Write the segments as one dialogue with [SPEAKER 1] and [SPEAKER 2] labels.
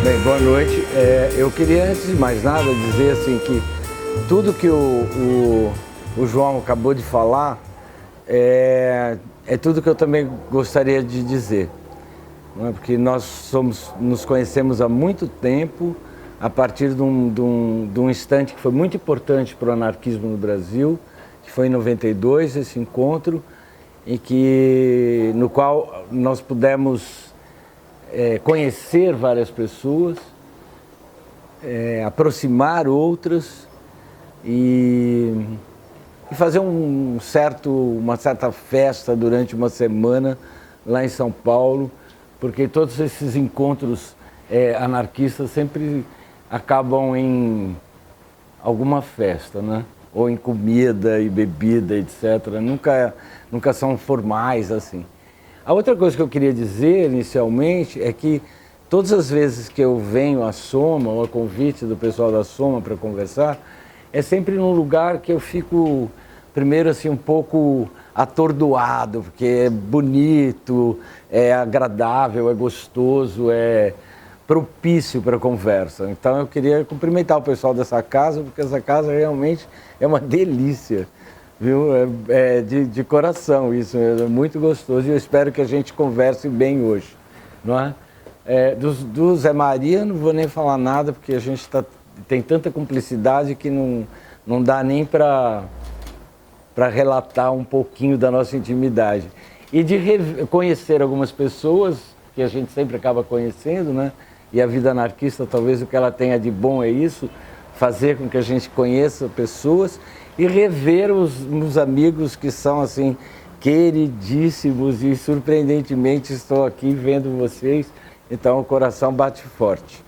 [SPEAKER 1] Bem, boa noite. Eu queria, antes de mais nada, dizer assim que tudo que o João acabou de falar é tudo que eu também gostaria de dizer. Não é? Porque nós nos conhecemos há muito tempo, a partir de um instante que foi muito importante para o anarquismo no Brasil, que foi em 92, esse encontro, no qual nós pudemos conhecer várias pessoas, aproximar outras e fazer uma certa festa durante uma semana lá em São Paulo, porque todos esses encontros anarquistas sempre acabam em alguma festa, né? Ou em comida e bebida, etc. Nunca são formais assim. A outra coisa que eu queria dizer inicialmente é que todas as vezes que eu venho à Soma, ou a convite do pessoal da Soma para conversar, é sempre num lugar que eu fico, primeiro assim, um pouco atordoado, porque é bonito, é agradável, é gostoso, é propício para a conversa. Então eu queria cumprimentar o pessoal dessa casa, porque essa casa realmente é uma delícia. Viu? De coração isso, é muito gostoso e eu espero que a gente converse bem hoje, não é? Do Zé Maria não vou nem falar nada, porque a gente tem tanta cumplicidade que não dá nem para relatar um pouquinho da nossa intimidade. E de conhecer algumas pessoas, que a gente sempre acaba conhecendo, né? E a vida anarquista, talvez o que ela tenha de bom é isso, fazer com que a gente conheça pessoas e rever os amigos que são assim queridíssimos e surpreendentemente estou aqui vendo vocês, então o coração bate forte.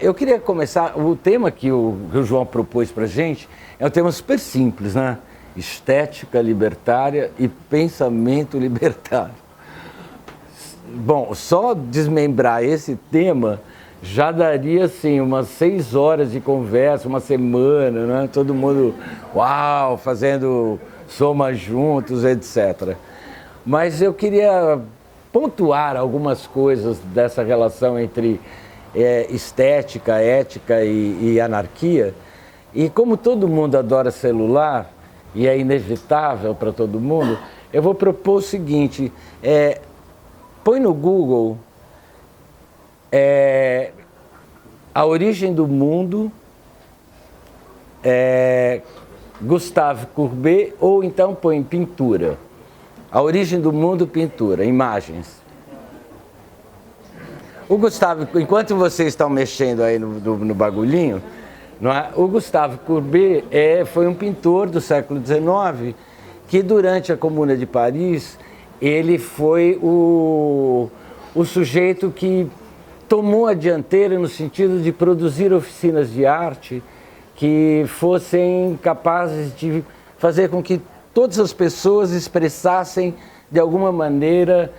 [SPEAKER 1] Eu queria começar, o tema que o João propôs para a gente é um tema super simples, né? Estética libertária e pensamento libertário. Bom, só desmembrar esse tema já daria assim umas 6 horas de conversa, uma semana, né? Todo mundo, uau, fazendo soma juntos, etc. Mas eu queria pontuar algumas coisas dessa relação entre estética, ética e anarquia. E como todo mundo adora celular, e é inevitável para todo mundo, eu vou propor o seguinte, põe no Google A Origem do Mundo, Gustave Courbet, ou então põe pintura. A Origem do Mundo, pintura, imagens. O Gustave, enquanto vocês estão mexendo aí no bagulhinho, não é? O Gustave Courbet foi um pintor do século XIX que durante a Comuna de Paris, ele foi o sujeito que tomou a dianteira no sentido de produzir oficinas de arte que fossem capazes de fazer com que todas as pessoas expressassem de alguma maneira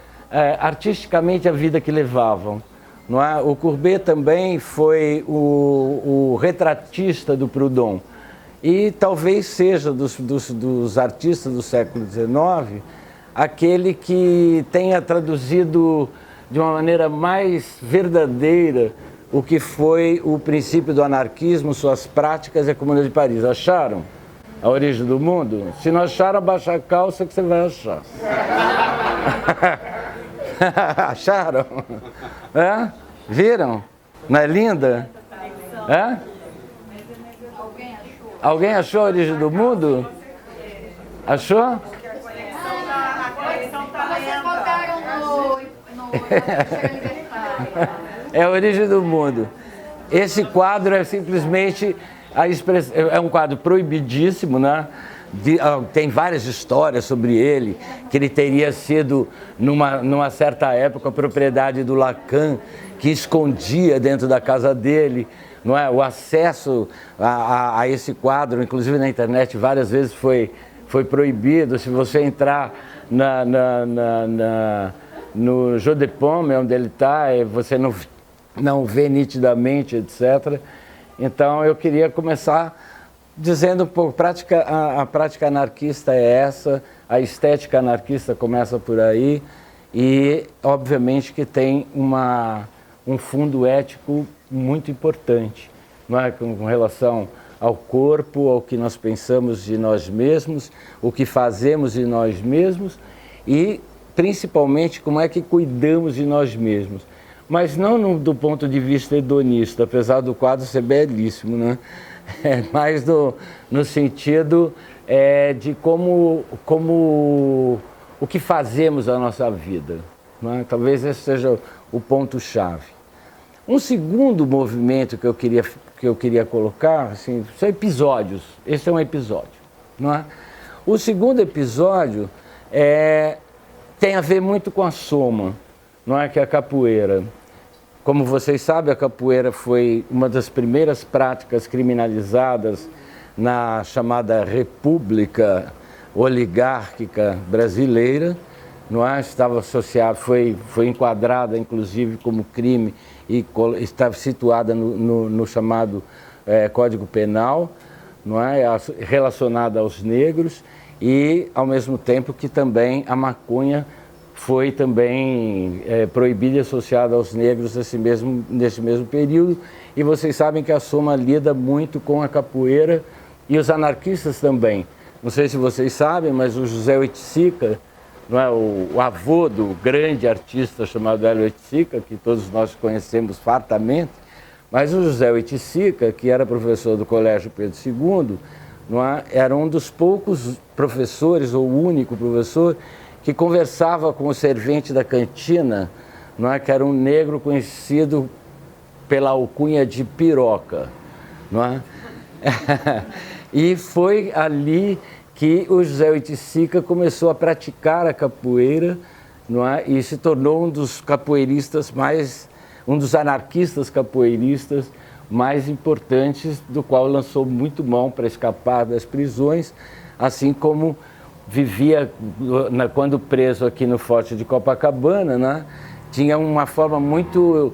[SPEAKER 1] artisticamente a vida que levavam. Não é? O Courbet também foi o retratista do Proudhon e talvez seja dos artistas do século XIX aquele que tenha traduzido de uma maneira mais verdadeira o que foi o princípio do anarquismo, suas práticas e a Comuna de Paris. Acharam A Origem do Mundo? Se não acharam, abaixa a calça que você vai achar. Acharam? Viram? Não é linda? Alguém achou A Origem do Mundo? Achou?
[SPEAKER 2] Vocês votaram
[SPEAKER 1] É A Origem do Mundo. Esse quadro é simplesmente é um quadro proibidíssimo, né? Tem várias histórias sobre ele, que ele teria sido, numa certa época, a propriedade do Lacan, que escondia dentro da casa dele, não é? O acesso a esse quadro, inclusive na internet, várias vezes foi proibido. Se você entrar no Jeu de Paume, onde ele está, você não vê nitidamente, etc. Então eu queria começar dizendo um pouco, a prática anarquista é essa, a estética anarquista começa por aí e, obviamente, que tem um fundo ético muito importante, não é? Com relação ao corpo, ao que nós pensamos de nós mesmos, o que fazemos de nós mesmos e, principalmente, como é que cuidamos de nós mesmos. Mas não do ponto de vista hedonista, apesar do quadro ser belíssimo, né? Mas no sentido de como o que fazemos da nossa vida. Não é? Talvez esse seja o ponto-chave. Um segundo movimento que eu queria colocar, assim, são episódios. Esse é um episódio. Não é? O segundo episódio tem a ver muito com a soma, não é? Que é a capoeira. Como vocês sabem, a capoeira foi uma das primeiras práticas criminalizadas na chamada República Oligárquica Brasileira, não é? Estava associada, foi enquadrada inclusive como crime e estava situada no chamado Código Penal, não é? Relacionada aos negros e ao mesmo tempo que também a maconha foi também proibida e associada aos negros nesse mesmo período. E vocês sabem que a Soma lida muito com a capoeira e os anarquistas também. Não sei se vocês sabem, mas o José Oiticica, não é, o avô do grande artista chamado Hélio Oiticica, que todos nós conhecemos fartamente, mas o José Oiticica, que era professor do Colégio Pedro II, não é, era um dos poucos professores, ou o único professor, que conversava com o servente da cantina, não é, que era um negro conhecido pela alcunha de Piroca, não é? E foi ali que o José Oiticica começou a praticar a capoeira, não é? E se tornou um dos capoeiristas um dos anarquistas capoeiristas mais importantes, do qual lançou muito mão para escapar das prisões, assim como vivia, quando preso aqui no Forte de Copacabana, né? Tinha uma forma muito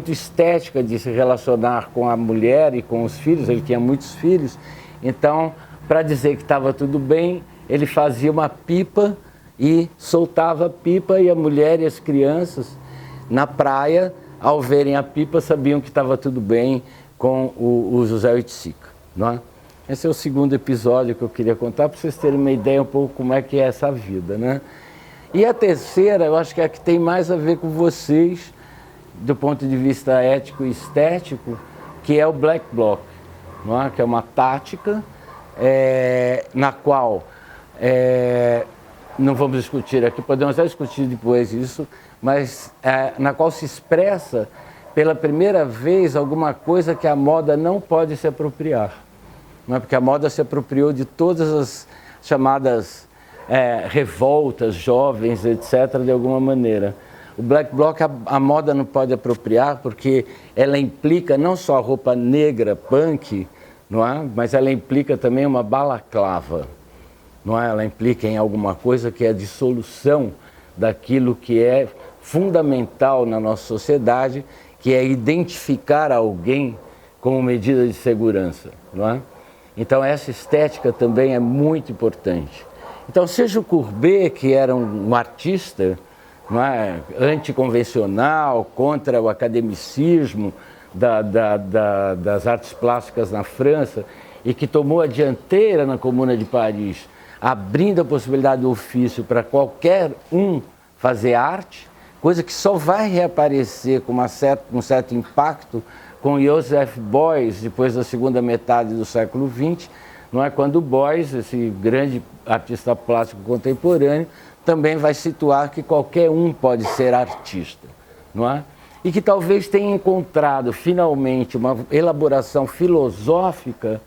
[SPEAKER 1] estética de se relacionar com a mulher e com os filhos, ele tinha muitos filhos, então, para dizer que estava tudo bem, ele fazia uma pipa e soltava a pipa, e a mulher e as crianças na praia, ao verem a pipa, sabiam que estava tudo bem com o José Oiticica, não é? Esse é o segundo episódio que eu queria contar, para vocês terem uma ideia um pouco como é que é essa vida, né? E a terceira, eu acho que é a que tem mais a ver com vocês, do ponto de vista ético e estético, que é o Black Bloc, não é? Que é uma tática na qual, não vamos discutir aqui, podemos até discutir depois isso, mas na qual se expressa pela primeira vez alguma coisa que a moda não pode se apropriar. Não é? Porque a moda se apropriou de todas as chamadas revoltas jovens, etc., de alguma maneira. O Black Bloc, a moda não pode apropriar porque ela implica não só a roupa negra, punk, não é? Mas ela implica também uma balaclava, não é? Ela implica em alguma coisa que é a dissolução daquilo que é fundamental na nossa sociedade, que é identificar alguém como medida de segurança, não é? Então essa estética também é muito importante. Então seja o Courbet, que era um artista, não é, anticonvencional, contra o academicismo das artes plásticas na França, e que tomou a dianteira na Comuna de Paris, abrindo a possibilidade do ofício para qualquer um fazer arte, coisa que só vai reaparecer com um certo impacto com Joseph Beuys, depois da segunda metade do século XX, não é? Quando Beuys, esse grande artista plástico contemporâneo, também vai situar que qualquer um pode ser artista, não é? E que talvez tenha encontrado finalmente uma elaboração filosófica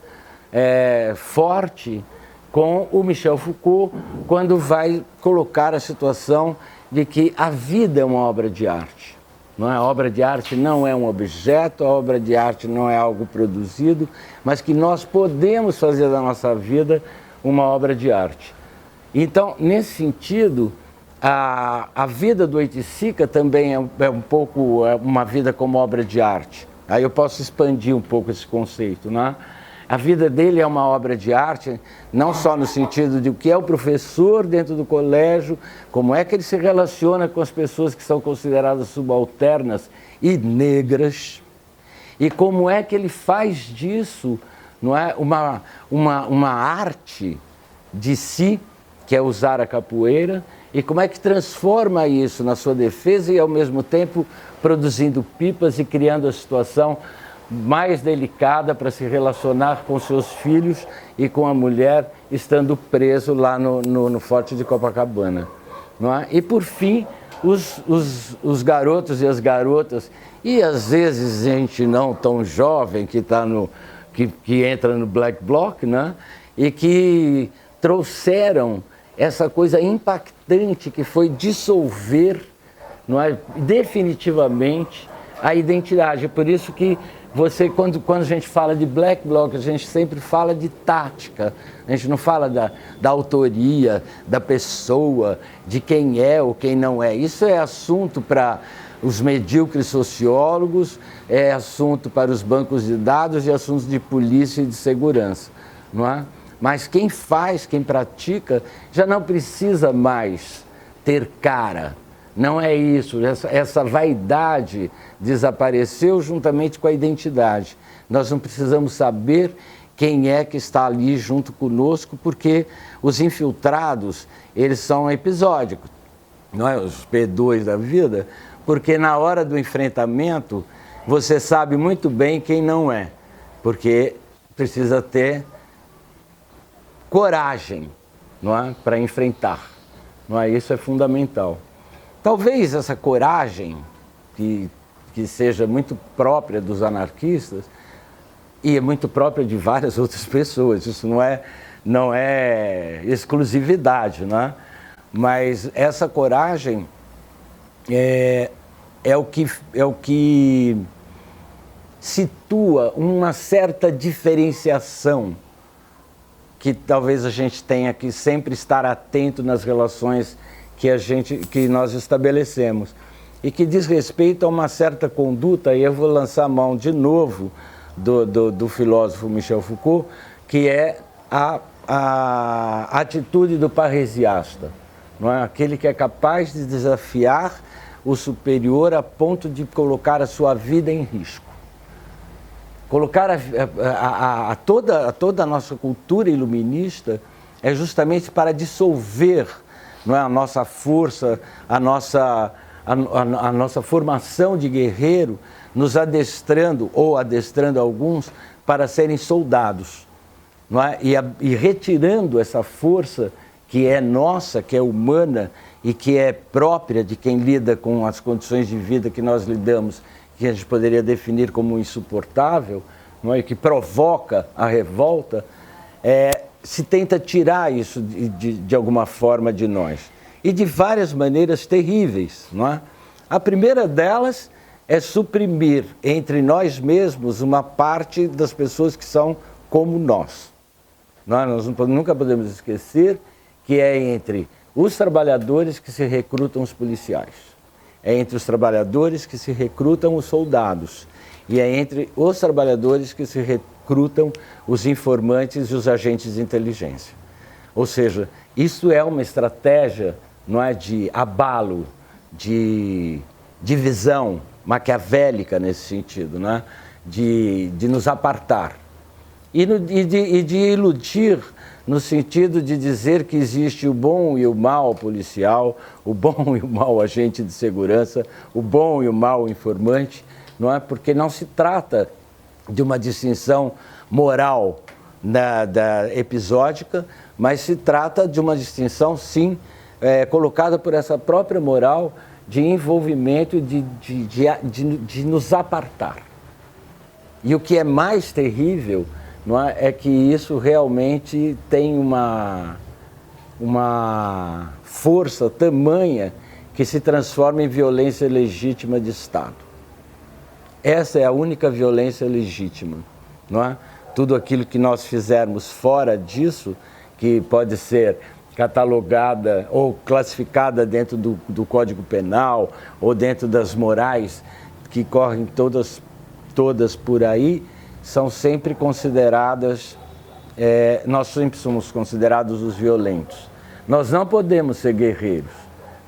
[SPEAKER 1] forte com o Michel Foucault, quando vai colocar a situação de que a vida é uma obra de arte. Não é? A obra de arte não é um objeto, a obra de arte não é algo produzido, mas que nós podemos fazer da nossa vida uma obra de arte. Então, nesse sentido, a vida do Oiticica também é um pouco uma vida como obra de arte. Aí eu posso expandir um pouco esse conceito, né? A vida dele é uma obra de arte, não só no sentido de o que é o professor dentro do colégio, como é que ele se relaciona com as pessoas que são consideradas subalternas e negras, e como é que ele faz disso, não é, uma arte de si, que é usar a capoeira, e como é que transforma isso na sua defesa e, ao mesmo tempo, produzindo pipas e criando a situação mais delicada para se relacionar com seus filhos e com a mulher, estando preso lá no Forte de Copacabana. Não é? E, por fim, os garotos e as garotas, e às vezes gente não tão jovem que entra no Black Bloc, né? E que trouxeram essa coisa impactante que foi dissolver, não é, definitivamente a identidade. É por isso que quando a gente fala de Black Bloc, a gente sempre fala de tática, a gente não fala da autoria, da pessoa, de quem é ou quem não é. Isso é assunto para os medíocres sociólogos, é assunto para os bancos de dados e assuntos de polícia e de segurança, não é? Mas quem faz, quem pratica, já não precisa mais ter cara. Não é isso. Essa vaidade desapareceu juntamente com a identidade. Nós não precisamos saber quem é que está ali junto conosco, porque os infiltrados, eles são episódicos, não é? Os P2 da vida, porque na hora do enfrentamento, você sabe muito bem quem não é, porque precisa ter coragem, não é? Para enfrentar, não é? Isso é fundamental. Talvez essa coragem, que seja muito própria dos anarquistas, e é muito própria de várias outras pessoas, isso não é exclusividade, não é? Mas essa coragem é o que situa uma certa diferenciação que talvez a gente tenha que sempre estar atento nas relações que nós estabelecemos e que diz respeito a uma certa conduta, e eu vou lançar a mão de novo do filósofo Michel Foucault, que é a atitude do parresiasta, não é? Aquele que é capaz de desafiar o superior a ponto de colocar a sua vida em risco. Colocar toda a nossa cultura iluminista é justamente para dissolver, não é, a nossa força, a nossa formação de guerreiro, nos adestrando, ou adestrando alguns, para serem soldados, não é? E retirando essa força que é nossa, que é humana e que é própria de quem lida com as condições de vida que nós lidamos, que a gente poderia definir como insuportável, não é? Que provoca a revolta, se tenta tirar isso de alguma forma de nós. E de várias maneiras terríveis, não é? A primeira delas é suprimir entre nós mesmos uma parte das pessoas que são como nós. Nós nunca podemos esquecer que é entre os trabalhadores que se recrutam os policiais, é entre os trabalhadores que se recrutam os soldados, e é entre os trabalhadores que se recrutam os informantes e os agentes de inteligência. Ou seja, isso é uma estratégia, não é, de abalo, de divisão maquiavélica nesse sentido, né? De nos apartar. E de iludir no sentido de dizer que existe o bom e o mal policial, o bom e o mal agente de segurança, o bom e o mal informante, não é? Porque não se trata de uma distinção moral da episódica, mas se trata de uma distinção, sim, colocada por essa própria moral de envolvimento e de nos apartar. E o que é mais terrível, não é que isso realmente tem uma força tamanha que se transforma em violência legítima de Estado. Essa é a única violência legítima, não é? Tudo aquilo que nós fizermos fora disso, que pode ser catalogada ou classificada dentro do Código Penal ou dentro das morais que correm todas por aí, são sempre consideradas, nós sempre somos considerados os violentos. Nós não podemos ser guerreiros,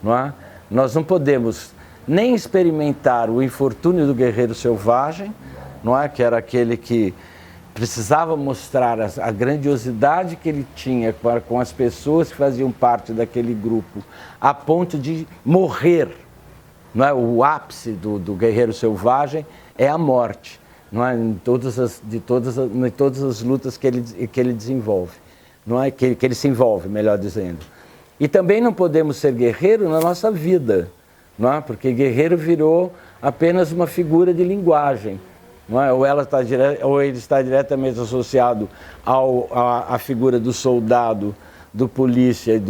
[SPEAKER 1] não é? Nós não podemos nem experimentar o infortúnio do guerreiro selvagem, não é? Que era aquele que precisava mostrar a grandiosidade que ele tinha com as pessoas que faziam parte daquele grupo, a ponto de morrer. Não é? O ápice do guerreiro selvagem é a morte, não é? Em todas as lutas que ele desenvolve, não é? Que ele se envolve, melhor dizendo. E também não podemos ser guerreiro na nossa vida, não é? Porque guerreiro virou apenas uma figura de linguagem. Não é? Ou ele está diretamente associado à figura do soldado, do polícia e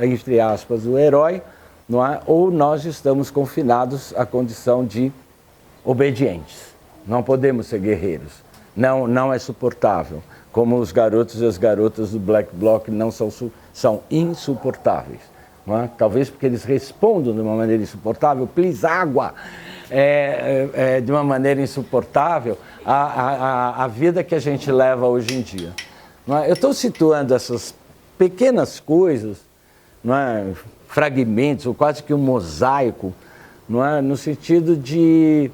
[SPEAKER 1] entre aspas, do herói, não é? Ou nós estamos confinados à condição de obedientes. Não podemos ser guerreiros. Não é suportável. Como os garotos e as garotas do Black Bloc são insuportáveis. Não é? Talvez porque eles respondam de uma maneira insuportável, please, água, de uma maneira insuportável, a vida que a gente leva hoje em dia. Não é? Eu estou situando essas pequenas coisas, não é? Fragmentos, ou quase que um mosaico, não é? No sentido de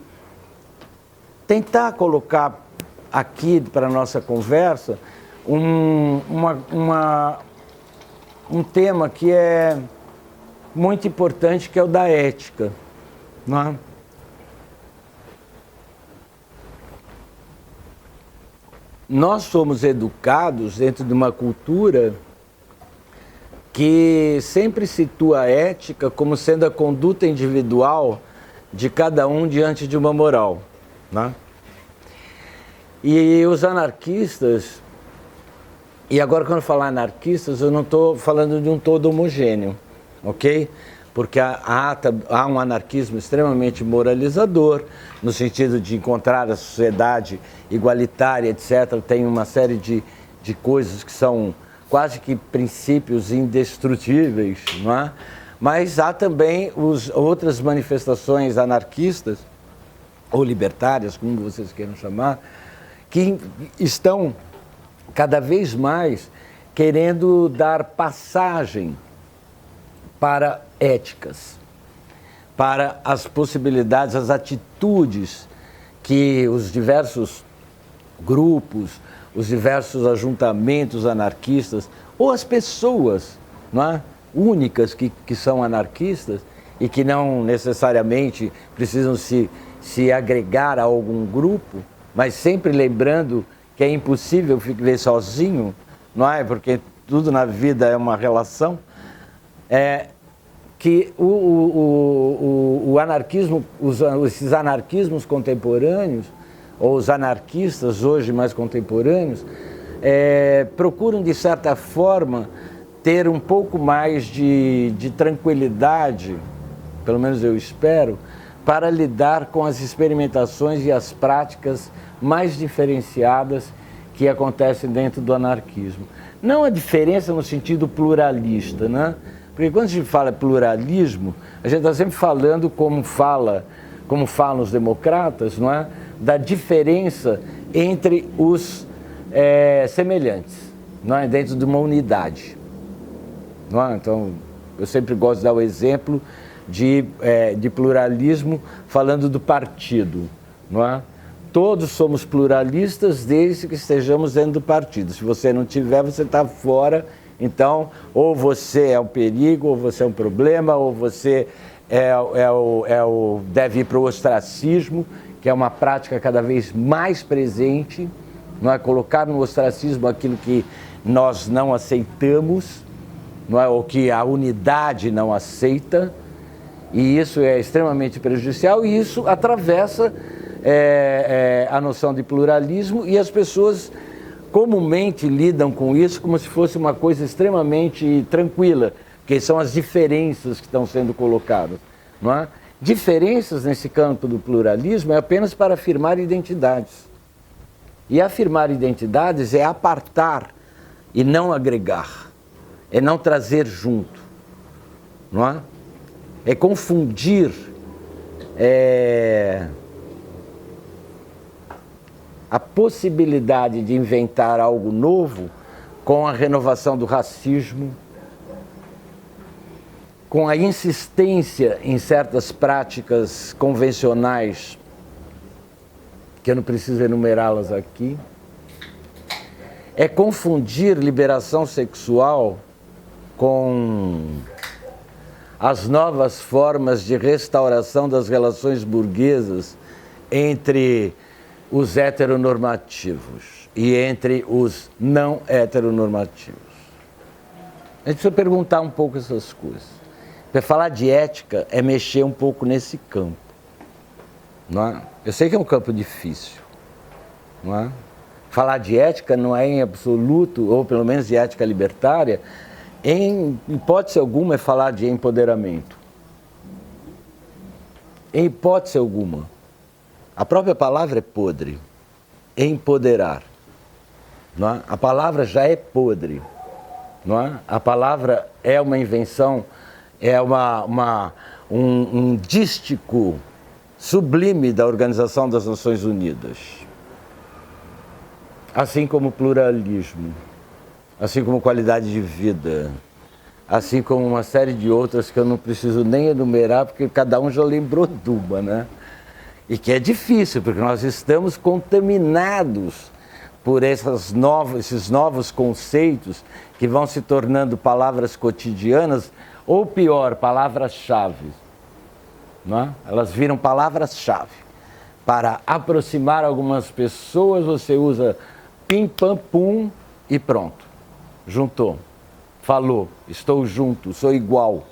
[SPEAKER 1] tentar colocar aqui para a nossa conversa um tema que é muito importante, que é o da ética, não é? Nós somos educados dentro de uma cultura que sempre situa a ética como sendo a conduta individual de cada um diante de uma moral, né? E os anarquistas, e agora quando eu falar anarquistas, eu não estou falando de um todo homogêneo, ok? Porque há um anarquismo extremamente moralizador, no sentido de encontrar a sociedade igualitária, etc. Tem uma série de coisas que são quase que princípios indestrutíveis, não é? Mas há também outras manifestações anarquistas, ou libertárias, como vocês queiram chamar, que estão cada vez mais querendo dar passagem para éticas, para as possibilidades, as atitudes que os diversos grupos, os diversos ajuntamentos anarquistas, ou as pessoas, não é? Únicas que são anarquistas e que não necessariamente precisam se agregar a algum grupo, mas sempre lembrando que é impossível viver sozinho, não é? Porque tudo na vida é uma relação. Que o anarquismo, esses anarquismos contemporâneos, ou os anarquistas hoje mais contemporâneos, procuram, de certa forma, ter um pouco mais de tranquilidade, pelo menos eu espero, para lidar com as experimentações e as práticas mais diferenciadas que acontecem dentro do anarquismo. Não a diferença no sentido pluralista, né? Porque quando a gente fala pluralismo, a gente está sempre falando como falam os democratas, não é? Da diferença entre os semelhantes, não é? Dentro de uma unidade. Não é? Então, eu sempre gosto de dar o exemplo de pluralismo falando do partido, não é? Todos somos pluralistas desde que estejamos dentro do partido. Se você não tiver, você está fora. Então, ou você é um perigo, ou você é um problema, ou você deve ir para o ostracismo, que é uma prática cada vez mais presente, não é? Colocar no ostracismo aquilo que nós não aceitamos, não é? Ou que a unidade não aceita, e isso é extremamente prejudicial, e isso atravessa a noção de pluralismo, e as pessoas comumente lidam com isso como se fosse uma coisa extremamente tranquila, porque são as diferenças que estão sendo colocadas, não é? Diferenças nesse campo do pluralismo é apenas para afirmar identidades. E afirmar identidades é apartar e não agregar, é não trazer junto, não é? É confundir a possibilidade de inventar algo novo com a renovação do racismo, com a insistência em certas práticas convencionais, que eu não preciso enumerá-las aqui, é confundir liberação sexual com as novas formas de restauração das relações burguesas entre os heteronormativos e entre os não heteronormativos. A gente precisa perguntar um pouco essas coisas. Para falar de ética é mexer um pouco nesse campo. Não é? Eu sei que é um campo difícil. Não é? Falar de ética não é em absoluto, ou pelo menos de ética libertária, em hipótese alguma é falar de empoderamento. Em hipótese alguma. A própria palavra é podre. Empoderar. Não é? A palavra já é podre. Não é? A palavra é uma invenção, é um dístico sublime da Organização das Nações Unidas. Assim como pluralismo, assim como qualidade de vida, assim como uma série de outras que eu não preciso nem enumerar, porque cada um já lembrou de uma, né? E que é difícil, porque nós estamos contaminados por esses novos conceitos que vão se tornando palavras cotidianas, ou pior, palavras-chave. Não é? Elas viram palavras-chave. Para aproximar algumas pessoas, você usa pim, pam, pum e pronto. Juntou, falou, estou junto, sou igual.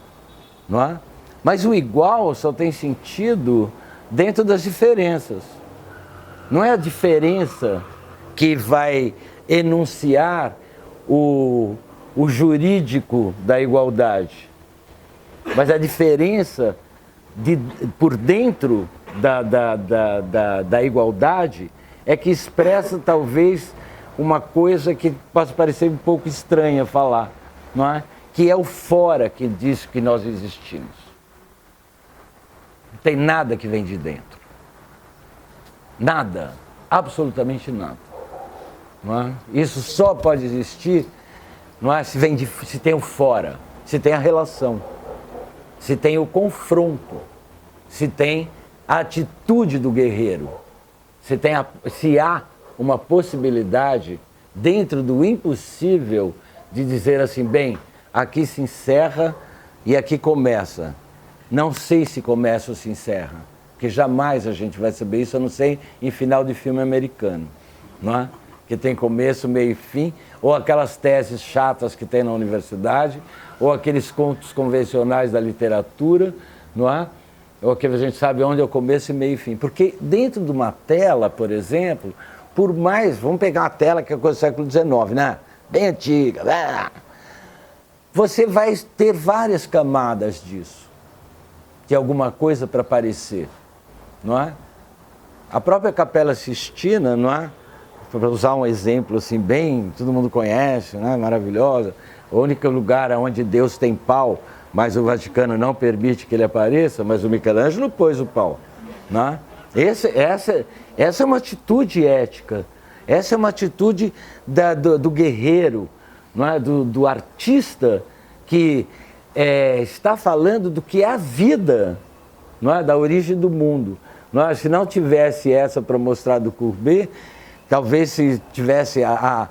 [SPEAKER 1] Não é? Mas o igual só tem sentido dentro das diferenças. Não é a diferença que vai enunciar o jurídico da igualdade, mas a diferença por dentro da igualdade é que expressa talvez uma coisa que possa parecer um pouco estranha falar, não é? Que é o fora que diz que nós existimos. Não tem nada que vem de dentro. Nada, absolutamente nada. Não é? Isso só pode existir, não é? Se tem o fora, se tem a relação, se tem o confronto, se tem a atitude do guerreiro, se há uma possibilidade dentro do impossível de dizer assim, bem, aqui se encerra e aqui começa. Não sei se começa ou se encerra, porque jamais a gente vai saber isso, a não ser em final de filme americano, não é? Que tem começo, meio e fim, ou aquelas teses chatas que tem na universidade, ou aqueles contos convencionais da literatura, não é? Ou que a gente sabe onde é o começo e meio e fim. Porque dentro de uma tela, por exemplo, por mais, vamos pegar uma tela que é coisa do século XIX, né? Bem antiga, você vai ter várias camadas disso, de alguma coisa para aparecer, não é? A própria Capela Sistina, não é? Para usar um exemplo assim, bem, todo mundo conhece, né? Maravilhosa, o único lugar onde Deus tem pau, mas o Vaticano não permite que ele apareça, mas o Michelangelo pôs o pau, né? Essa é uma atitude ética, essa é uma atitude do guerreiro, não é? Do artista que está falando do que é a vida, não é? Da origem do mundo. Não é? Se não tivesse essa para mostrar do Courbet, talvez se tivesse a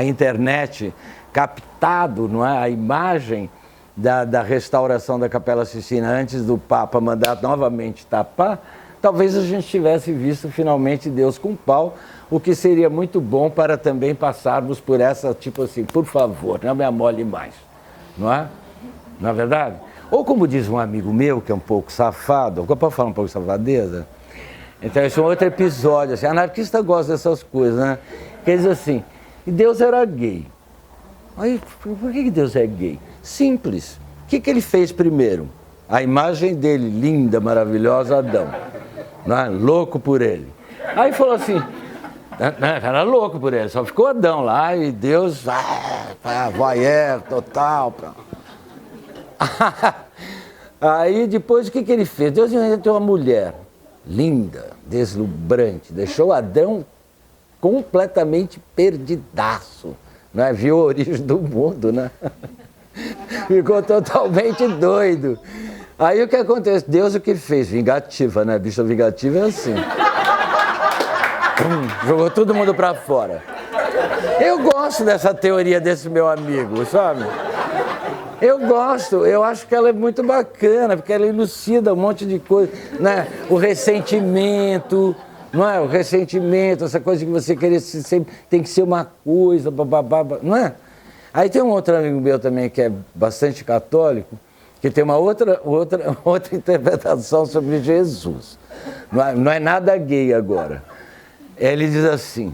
[SPEAKER 1] internet captado, não é? A imagem da restauração da Capela Sistina antes do Papa mandar novamente tapar, talvez a gente tivesse visto finalmente Deus com pau, o que seria muito bom para também passarmos por essa, tipo assim, por favor, não me amole mais, não é? Não é verdade? Ou como diz um amigo meu, que é um pouco safado, eu posso falar um pouco de safadeza? Então, esse é um outro episódio, assim, anarquista gosta dessas coisas, né? Que ele diz assim, e Deus era gay. Aí, por que Deus é gay? Simples. O que ele fez primeiro? A imagem dele, linda, maravilhosa, Adão. Né? Louco por ele. Aí falou assim, era louco por ele, só ficou Adão lá e Deus, voyeur, total. Aí depois o que ele fez? Deus inventou uma mulher. linda, deslumbrante, deixou Adão completamente perdidaço, né? Viu a origem do mundo, né? Ficou totalmente doido. Aí o que acontece? Deus o que fez? Vingativa, né? Bicha vingativa é assim. Jogou todo mundo pra fora. Eu gosto dessa teoria desse meu amigo, sabe? Eu gosto, eu acho que ela é muito bacana, porque ela elucida um monte de coisa, né? O ressentimento, não é? O ressentimento, essa coisa que você querer sempre tem que ser uma coisa, bababá, não é? Aí tem um outro amigo meu também que é bastante católico, que tem uma outra interpretação sobre Jesus. Não é nada gay agora. Ele diz assim,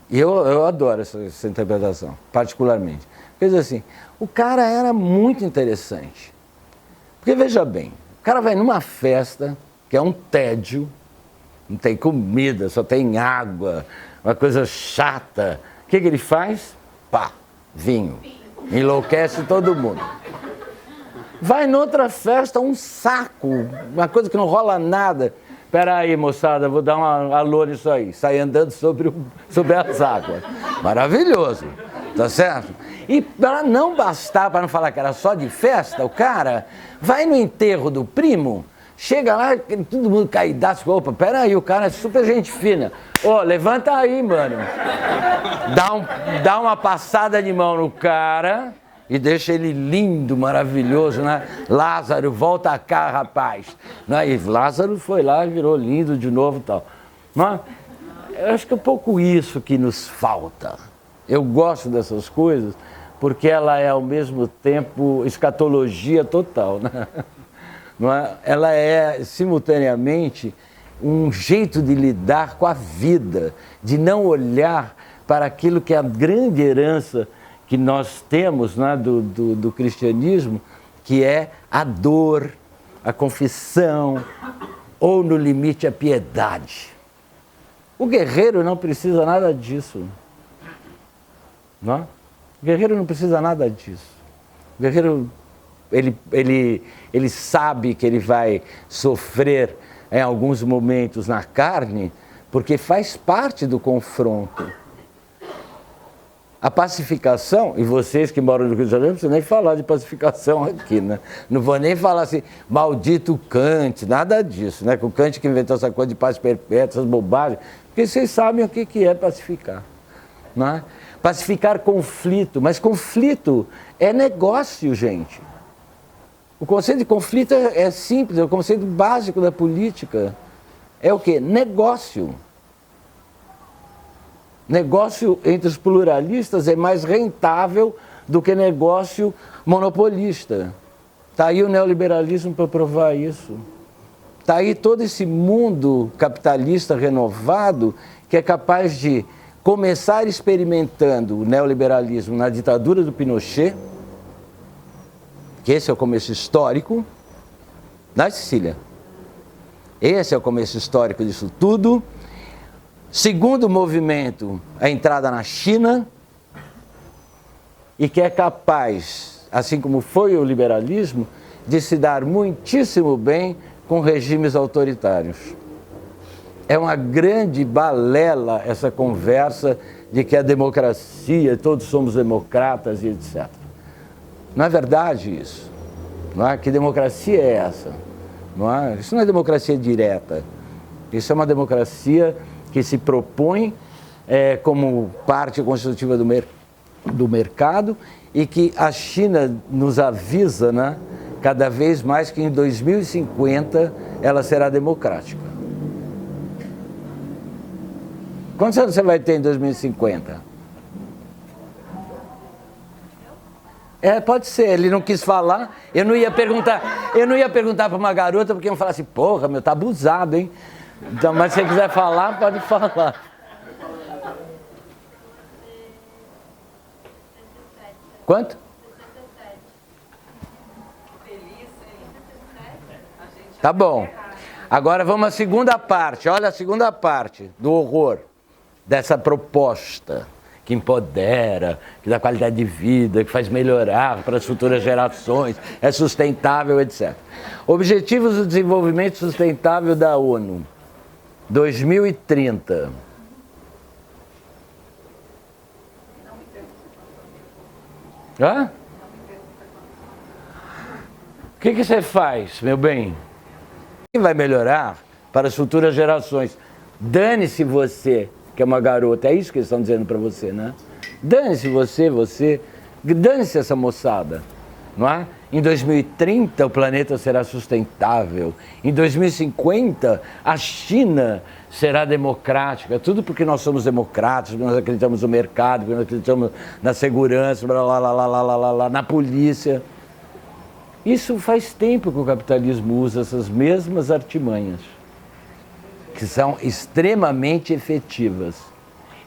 [SPEAKER 1] e eu adoro essa interpretação, particularmente. Ele diz assim, o cara era muito interessante. Porque veja bem, o cara vai numa festa, que é um tédio, não tem comida, só tem água, uma coisa chata. O que ele faz? Pá, vinho. Enlouquece todo mundo. Vai noutra festa, um saco, uma coisa que não rola nada. Espera aí, moçada, vou dar um alô nisso aí. Sai andando sobre as águas. Maravilhoso, tá certo? E para não bastar, para não falar que era só de festa, o cara vai no enterro do primo, chega lá, todo mundo caidaço. Opa, peraí, o cara é super gente fina. Ô, levanta aí, mano. Dá uma passada de mão no cara e deixa ele lindo, maravilhoso, né? Lázaro, volta cá, rapaz. Né? E Lázaro foi lá e virou lindo de novo e tal. Mas eu acho que é um pouco isso que nos falta. Eu gosto dessas coisas porque ela é ao mesmo tempo escatologia total, né? Não é? Ela é simultaneamente um jeito de lidar com a vida, de não olhar para aquilo que é a grande herança que nós temos, né, do cristianismo, que é a dor, a confissão, ou no limite a piedade. O guerreiro não precisa nada disso. Não? O guerreiro não precisa nada disso. O guerreiro, ele sabe que ele vai sofrer em alguns momentos na carne, porque faz parte do confronto. A pacificação, e vocês que moram no Rio de Janeiro, não precisam nem falar de pacificação aqui, né? Não vou nem falar assim, maldito Kant, nada disso, né? Que o Kant que inventou essa coisa de paz perpétua, essas bobagens, porque vocês sabem o que é pacificar, não é? Pacificar conflito, mas conflito é negócio, gente. O conceito de conflito é simples, é o conceito básico da política. É o quê? Negócio. Negócio entre os pluralistas é mais rentável do que negócio monopolista. Está aí o neoliberalismo para provar isso. Está aí todo esse mundo capitalista renovado que é capaz de começar experimentando o neoliberalismo na ditadura do Pinochet, que esse é o começo histórico, na Sicília. Esse é o começo histórico disso tudo. Segundo movimento, a entrada na China, e que é capaz, assim como foi o liberalismo, de se dar muitíssimo bem com regimes autoritários. É uma grande balela essa conversa de que a democracia, todos somos democratas e etc. Não é verdade isso. Não é? Que democracia é essa? Não é? Isso não é democracia direta. Isso é uma democracia que se propõe como parte constitutiva do mercado e que a China nos avisa, né, cada vez mais que em 2050 ela será democrática. Quantos anos você vai ter em 2050? Pode ser, ele não quis falar. Eu não ia perguntar para uma garota, porque iam falar assim, porra, meu, tá abusado, hein? Então, mas se você quiser falar, pode falar. Quanto? Tá bom. Agora vamos à segunda parte. Olha a segunda parte do horror dessa proposta que empodera, que dá qualidade de vida, que faz melhorar para as futuras gerações, é sustentável, etc. Objetivos do Desenvolvimento Sustentável da ONU. 2030. Hã? O que você faz, meu bem? Quem vai melhorar para as futuras gerações? Dane-se você, que é uma garota. É isso que eles estão dizendo para você, né? Dane-se você. Dane-se essa moçada, não é? Em 2030 o planeta será sustentável. Em 2050 a China será democrática. Tudo porque nós somos democráticos, nós acreditamos no mercado, nós acreditamos na segurança, na polícia. Isso faz tempo que o capitalismo usa essas mesmas artimanhas, que são extremamente efetivas.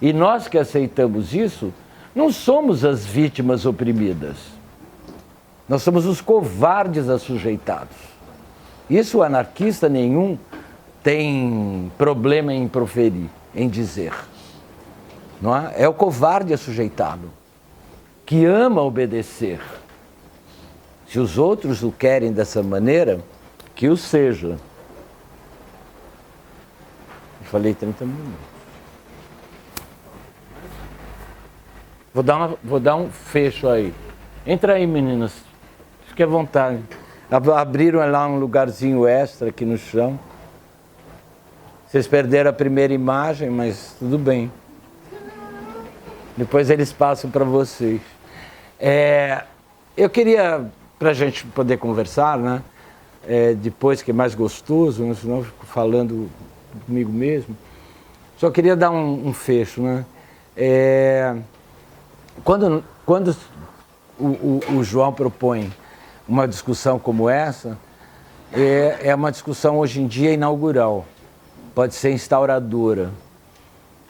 [SPEAKER 1] E nós que aceitamos isso, não somos as vítimas oprimidas. Nós somos os covardes assujeitados. Isso anarquista nenhum tem problema em proferir, em dizer. Não é? É o covarde assujeitado, que ama obedecer. Se os outros o querem dessa maneira, que o seja. Eu falei 30 minutos. Vou dar um fecho aí. Entra aí, meninas. Fique à vontade. Abriram lá um lugarzinho extra aqui no chão. Vocês perderam a primeira imagem, mas tudo bem. Depois eles passam para vocês. Eu queria, para a gente poder conversar, né? Depois que é mais gostoso, né? Senão eu fico falando comigo mesmo. Só queria dar um fecho, né? Quando o João propõe uma discussão como essa, é uma discussão hoje em dia inaugural, pode ser instauradora,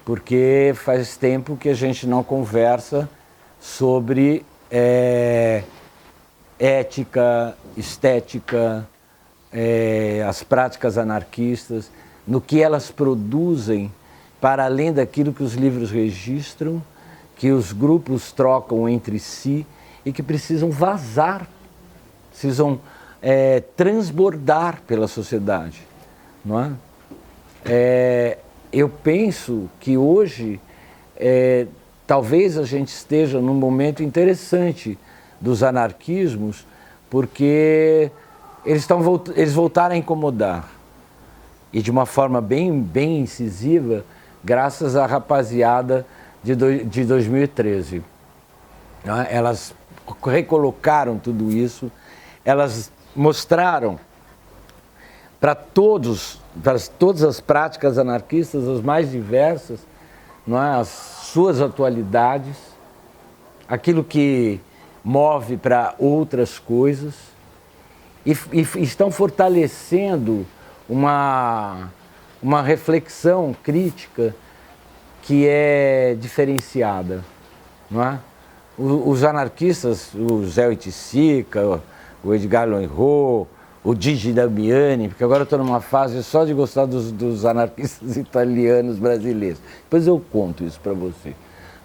[SPEAKER 1] porque faz tempo que a gente não conversa sobre ética, estética, as práticas anarquistas, no que elas produzem para além daquilo que os livros registram, que os grupos trocam entre si e que precisam vazar, precisam transbordar pela sociedade, não é? Eu penso que hoje talvez a gente esteja num momento interessante dos anarquismos, porque eles voltaram a incomodar, e de uma forma bem incisiva, graças à rapaziada de 2013. Elas recolocaram tudo isso, elas mostraram para todas as práticas anarquistas, as mais diversas, não é? As suas atualidades, aquilo que move para outras coisas, e estão fortalecendo uma reflexão crítica que é diferenciada, não é? Os anarquistas, o Zé Oiticica, o Edgar Loireau, o Gigi Damiani, porque agora eu estou numa fase só de gostar dos anarquistas italianos brasileiros. Depois eu conto isso para você,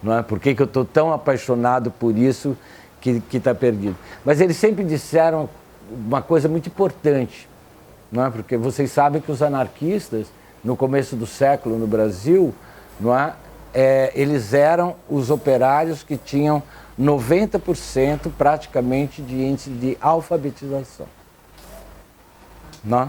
[SPEAKER 1] não é? Por que eu estou tão apaixonado por isso que está perdido. Mas eles sempre disseram uma coisa muito importante, não é? Porque vocês sabem que os anarquistas, no começo do século no Brasil, não é? Eles eram os operários que tinham 90% praticamente de índice de alfabetização. Não é?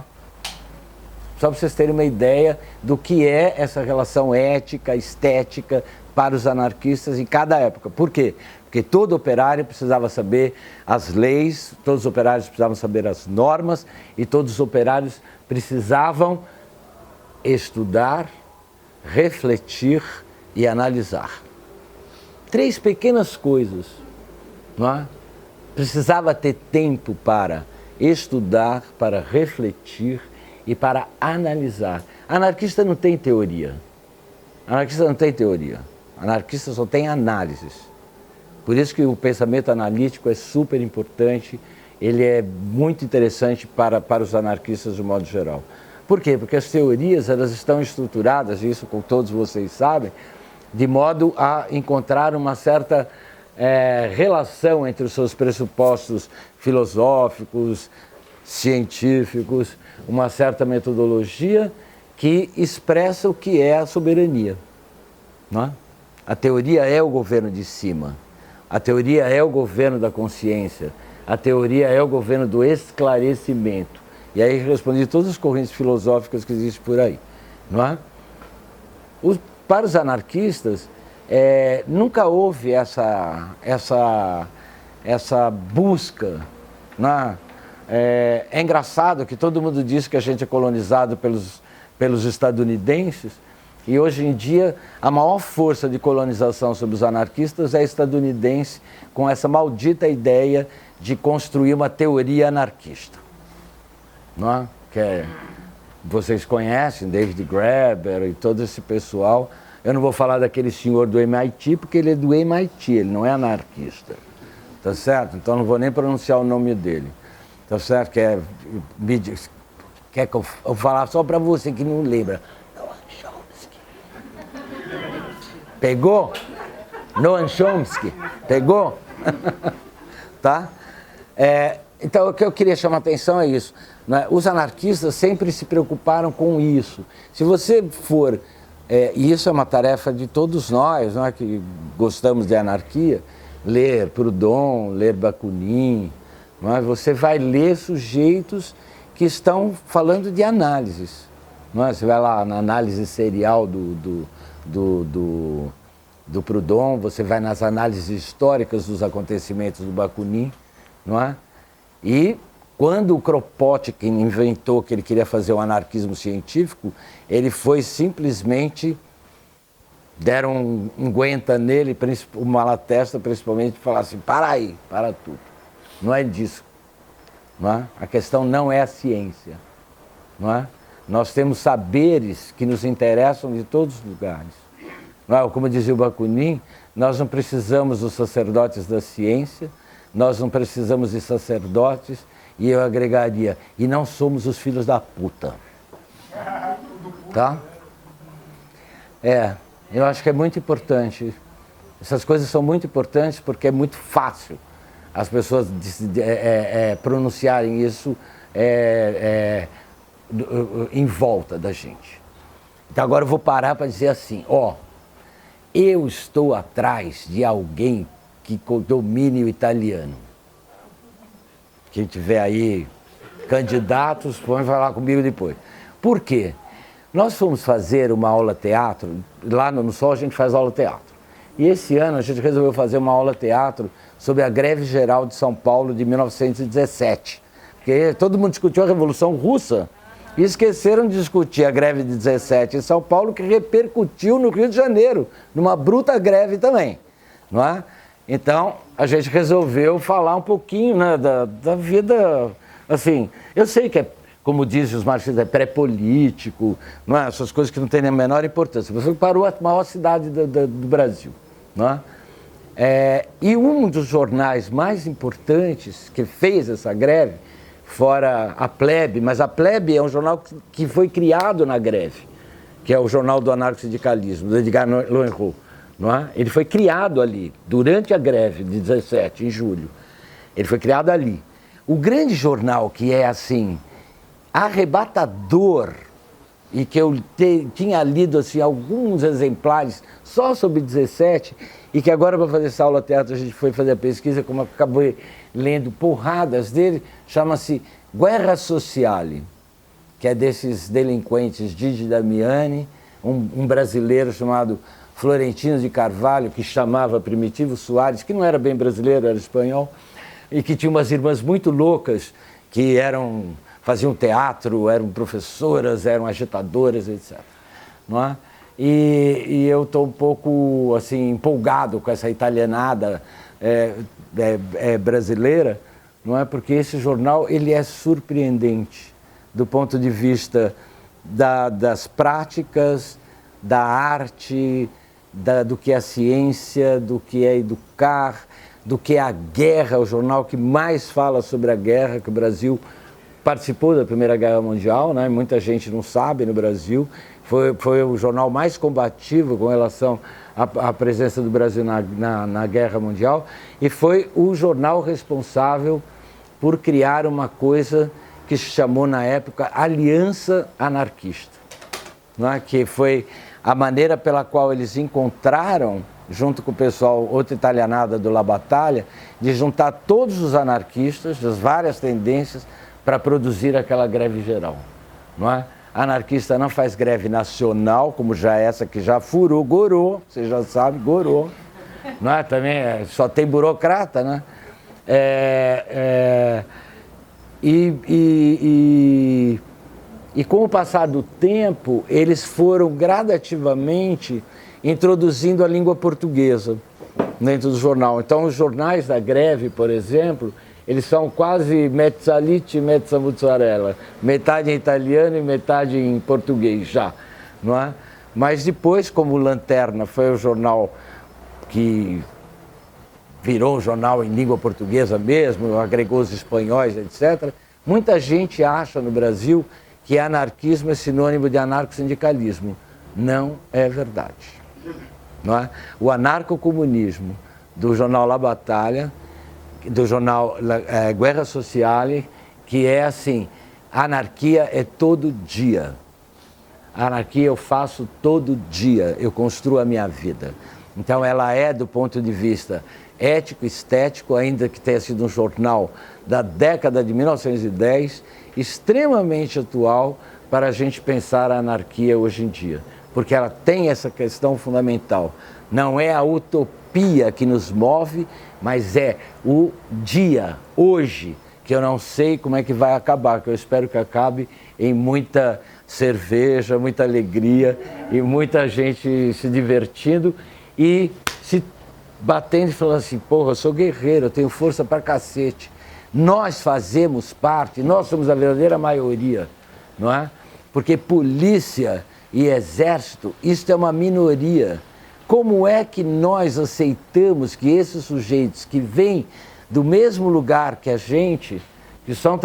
[SPEAKER 1] Só para vocês terem uma ideia do que é essa relação ética, estética para os anarquistas em cada época. Por quê? Porque todo operário precisava saber as leis, todos os operários precisavam saber as normas e todos os operários precisavam estudar, refletir e analisar. 3 pequenas coisas, não é? Precisava ter tempo para estudar, para refletir e para analisar. Anarquista não tem teoria. Anarquista não tem teoria. Anarquista só tem análises. Por isso que o pensamento analítico é super importante, ele é muito interessante para os anarquistas de modo geral. Por quê? Porque as teorias elas estão estruturadas, isso como todos vocês sabem, de modo a encontrar uma certa relação entre os seus pressupostos filosóficos, científicos, uma certa metodologia que expressa o que é a soberania. Não é? A teoria é o governo de cima, a teoria é o governo da consciência, a teoria é o governo do esclarecimento. E aí respondi todas as correntes filosóficas que existem por aí. Não é? Para os anarquistas, nunca houve essa busca. Não é? É engraçado que todo mundo diz que a gente é colonizado pelos estadunidenses, e hoje em dia a maior força de colonização sobre os anarquistas é estadunidense, com essa maldita ideia de construir uma teoria anarquista. Não é? Vocês conhecem David Graeber e todo esse pessoal. Eu não vou falar daquele senhor do MIT, porque ele é do MIT, ele não é anarquista. Tá certo? Então não vou nem pronunciar o nome dele. Tá certo? Quer que eu falar só para você que não lembra? Noam Chomsky. Pegou? Noam Chomsky. Pegou? Tá? Então o que eu queria chamar a atenção é isso. Né? Os anarquistas sempre se preocuparam com isso. Se você for... e isso é uma tarefa de todos nós, não é, que gostamos de anarquia, ler Proudhon, ler Bakunin. Não é? Você vai ler sujeitos que estão falando de análises. Não é? Você vai lá na análise serial do Proudhon, você vai nas análises históricas dos acontecimentos do Bakunin. Não é? E quando o Kropotkin inventou que ele queria fazer o anarquismo científico, ele foi simplesmente... deram um guenta nele, uma malatesta, principalmente, e falaram assim, para aí, para tudo. Não é disso. Não é? A questão não é a ciência. Não é? Nós temos saberes que nos interessam de todos os lugares. Não é? Como dizia o Bakunin, nós não precisamos dos sacerdotes da ciência, nós não precisamos de sacerdotes, e eu agregaria, e não somos os filhos da puta. Tá? Eu acho que é muito importante. Essas coisas são muito importantes porque é muito fácil as pessoas pronunciarem isso em volta da gente. Então agora eu vou parar para dizer assim, eu estou atrás de alguém que domine o italiano. Quem tiver aí candidatos, pode falar comigo depois. Por quê? Nós fomos fazer uma aula teatro, lá no Sol a gente faz aula teatro. E esse ano a gente resolveu fazer uma aula teatro sobre a greve geral de São Paulo de 1917. Porque todo mundo discutiu a Revolução Russa e esqueceram de discutir a greve de 17 em São Paulo, que repercutiu no Rio de Janeiro, numa bruta greve também. Não é? Então a gente resolveu falar um pouquinho, né, da vida, assim, eu sei que como dizem os marxistas, é pré-político, não é? Essas coisas que não têm a menor importância. Você parou a maior cidade do Brasil. Não é? E um dos jornais mais importantes que fez essa greve, fora a Plebe, mas a Plebe é um jornal que foi criado na greve, que é o Jornal do Anarcossindicalismo, do Edgar Loenrot. Não é? Ele foi criado ali, durante a greve de 17, em julho. Ele foi criado ali. O grande jornal que é assim... arrebatador, e que eu tinha lido assim, alguns exemplares só sobre 17, e que agora para fazer essa aula teatro a gente foi fazer a pesquisa, como eu acabei lendo porradas dele, chama-se Guerra Sociale, que é desses delinquentes Didi Damiani, um brasileiro chamado Florentino de Carvalho, que chamava Primitivo Soares, que não era bem brasileiro, era espanhol, e que tinha umas irmãs muito loucas, que faziam teatro, eram professoras, eram agitadoras, etc. Não é? E eu estou um pouco assim, empolgado com essa italianada brasileira, não é? Porque esse jornal ele é surpreendente do ponto de vista das práticas, da arte, do que é a ciência, do que é educar, do que é a guerra, o jornal que mais fala sobre a guerra, que o Brasil participou da Primeira Guerra Mundial, né? Muita gente não sabe no Brasil, foi o jornal mais combativo com relação à presença do Brasil na Guerra Mundial, e foi o jornal responsável por criar uma coisa que se chamou na época Aliança Anarquista. não é? Que foi a maneira pela qual eles encontraram, junto com o pessoal, outra italianada do La Battaglia, de juntar todos os anarquistas das várias tendências para produzir aquela greve geral, não é? Anarquista não faz greve nacional, como já essa que já furou, gorou, você já sabe, gorou, não é? Também só tem burocrata, né? E com o passar do tempo, eles foram gradativamente introduzindo a língua portuguesa dentro do jornal. Então, os jornais da greve, por exemplo, eles são quase mezzalite e mezza mozzarella, metade em italiano e metade em português já, não é? Mas depois, como Lanterna foi o jornal que virou um jornal em língua portuguesa mesmo, agregou os espanhóis, etc., muita gente acha no Brasil que anarquismo é sinônimo de anarcossindicalismo. Não é verdade. Não é? O anarcocomunismo do jornal La Battaglia, do jornal Guerra Sociale, que é assim, anarquia é todo dia. A anarquia eu faço todo dia, eu construo a minha vida. Então ela é, do ponto de vista ético, estético, ainda que tenha sido um jornal da década de 1910, extremamente atual para a gente pensar a anarquia hoje em dia. Porque ela tem essa questão fundamental. Não é a utopia que nos move, mas é o dia, hoje, que eu não sei como é que vai acabar, que eu espero que acabe em muita cerveja, muita alegria e muita gente se divertindo e se batendo e falando assim, porra, eu sou guerreiro, eu tenho força pra cacete. Nós fazemos parte, nós somos a verdadeira maioria, não é? Porque polícia e exército, isso é uma minoria. Como é que nós aceitamos que esses sujeitos que vêm do mesmo lugar que a gente, que são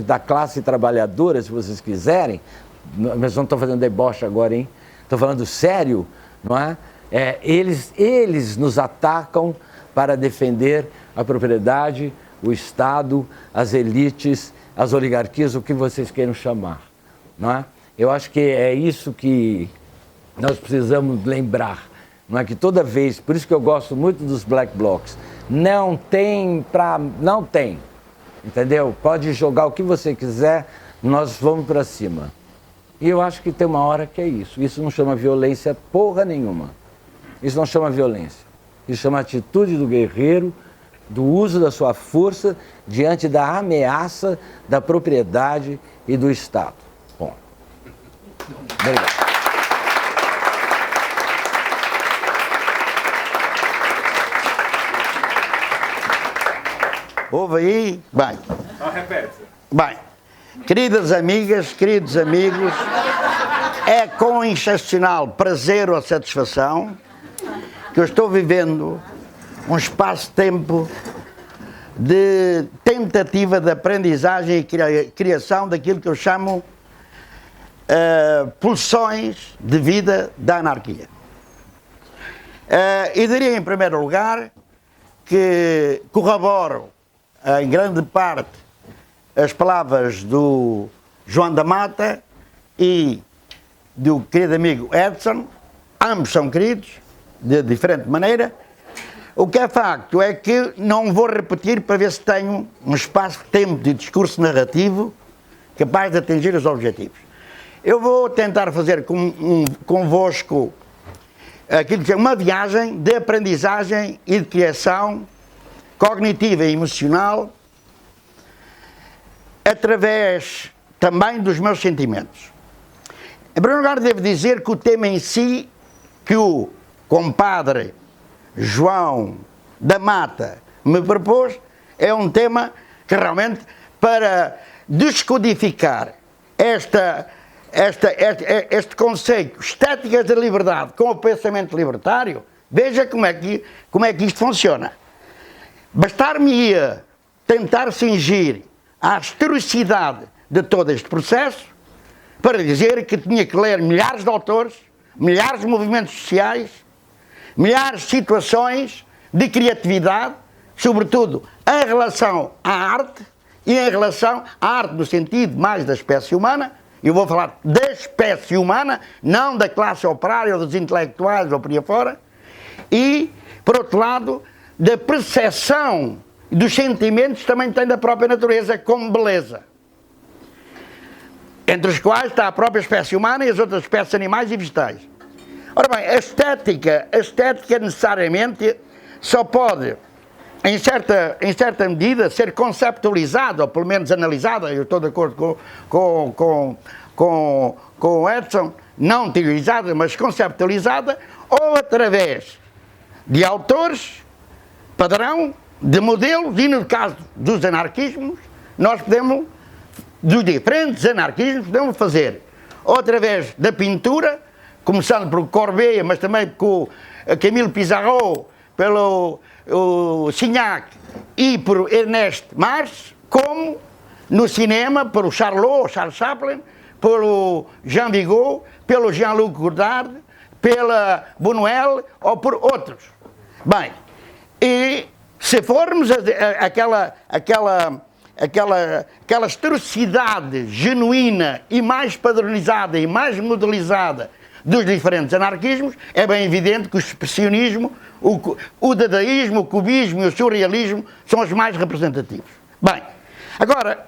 [SPEAKER 1] da classe trabalhadora, se vocês quiserem, mas não estou fazendo deboche agora, hein? Estou falando sério, não é? Eles nos atacam para defender a propriedade, o Estado, as elites, as oligarquias, o que vocês queiram chamar, não é? Eu acho que é isso que nós precisamos lembrar, não é? Que toda vez, por isso que eu gosto muito dos Black Blocs, não tem, entendeu? Pode jogar o que você quiser, nós vamos para cima. E eu acho que tem uma hora que é isso. Isso não chama violência porra nenhuma. Isso não chama violência. Isso chama atitude do guerreiro, do uso da sua força diante da ameaça da propriedade e do Estado. Bom. Obrigado.
[SPEAKER 3] Ouve aí? Bem.
[SPEAKER 4] Repete.
[SPEAKER 3] Bem, queridas amigas, queridos amigos, é com excepcional prazer ou satisfação que eu estou vivendo um espaço-tempo de tentativa de aprendizagem e criação daquilo que eu chamo pulsões de vida da anarquia. E diria em primeiro lugar que corroboro em grande parte as palavras do João da Mata e do querido amigo Edson. Ambos são queridos, de diferente maneira. O que é facto é que não vou repetir para ver se tenho um espaço-tempo de discurso narrativo capaz de atingir os objetivos. Eu vou tentar fazer convosco aquilo que é uma viagem de aprendizagem e de criação cognitiva e emocional através também dos meus sentimentos. Em primeiro lugar, devo dizer que o tema em si, que o compadre João da Mata me propôs, é um tema que realmente, para descodificar este conceito, estéticas da liberdade com o pensamento libertário, veja como é que isto funciona. Bastar-me-ia tentar cingir à historicidade de todo este processo para dizer que tinha que ler milhares de autores, milhares de movimentos sociais, milhares de situações de criatividade, sobretudo em relação à arte, e em relação à arte no sentido mais da espécie humana, eu vou falar da espécie humana, não da classe operária ou dos intelectuais ou por aí fora, e, por outro lado, da percepção dos sentimentos também tem da própria natureza como beleza, entre os quais está a própria espécie humana e as outras espécies animais e vegetais. Ora bem, a estética necessariamente só pode, em certa medida, ser conceptualizada, ou pelo menos analisada, eu estou de acordo com o Edson, não teorizada, mas conceptualizada, ou através de autores, padrão, de modelos, e no caso dos anarquismos, nós podemos, dos diferentes anarquismos, podemos fazer, ou através da pintura, começando por Courbet, mas também por Camille Pissarro, pelo Signac e por Ernest Mars, como no cinema, pelo Charlot, Charles Chaplin, pelo Jean Vigo, pelo Jean-Luc Godard, pela Buñuel ou por outros. Bem, e se formos aquela historicidade genuína e mais padronizada e mais modelizada dos diferentes anarquismos, é bem evidente que o expressionismo, o dadaísmo, o cubismo e o surrealismo são os mais representativos. Bem, agora,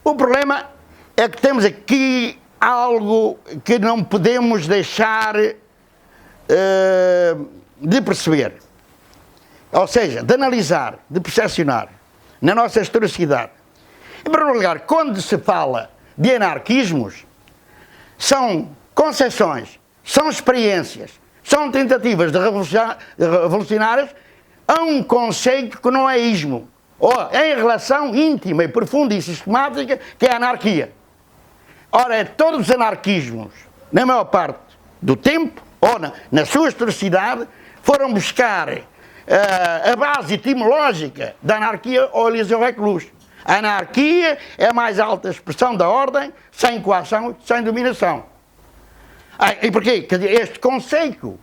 [SPEAKER 3] o problema é que temos aqui algo que não podemos deixar de perceber, ou seja, de analisar, de percepcionar na nossa historicidade. Em primeiro lugar, quando se fala de anarquismos, são concepções, são experiências, são tentativas de revolucionárias a um conceito que não é ismo, ou em relação íntima e profunda e sistemática, que é a anarquia. Ora, todos os anarquismos, na maior parte do tempo, ou na sua historicidade, foram buscar a base etimológica da anarquia ao Eliseu Reclus. A anarquia é a mais alta expressão da ordem, sem coação, sem dominação. E porquê? Quer dizer, este conceito,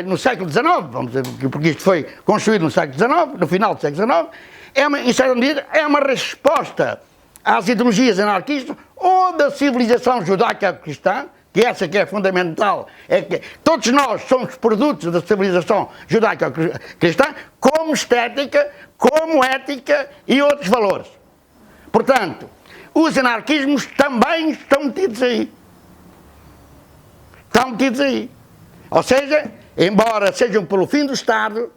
[SPEAKER 3] no século XIX, vamos dizer, porque isto foi construído no século XIX, no final do século XIX, em certa medida, é uma resposta às ideologias anarquistas ou da civilização judaico-cristã, que essa que é fundamental, é que todos nós somos produtos da civilização judaico-cristã, como estética, como ética e outros valores. Portanto, os anarquismos também estão metidos aí. Estão metidos aí. Ou seja, embora sejam pelo fim do Estado,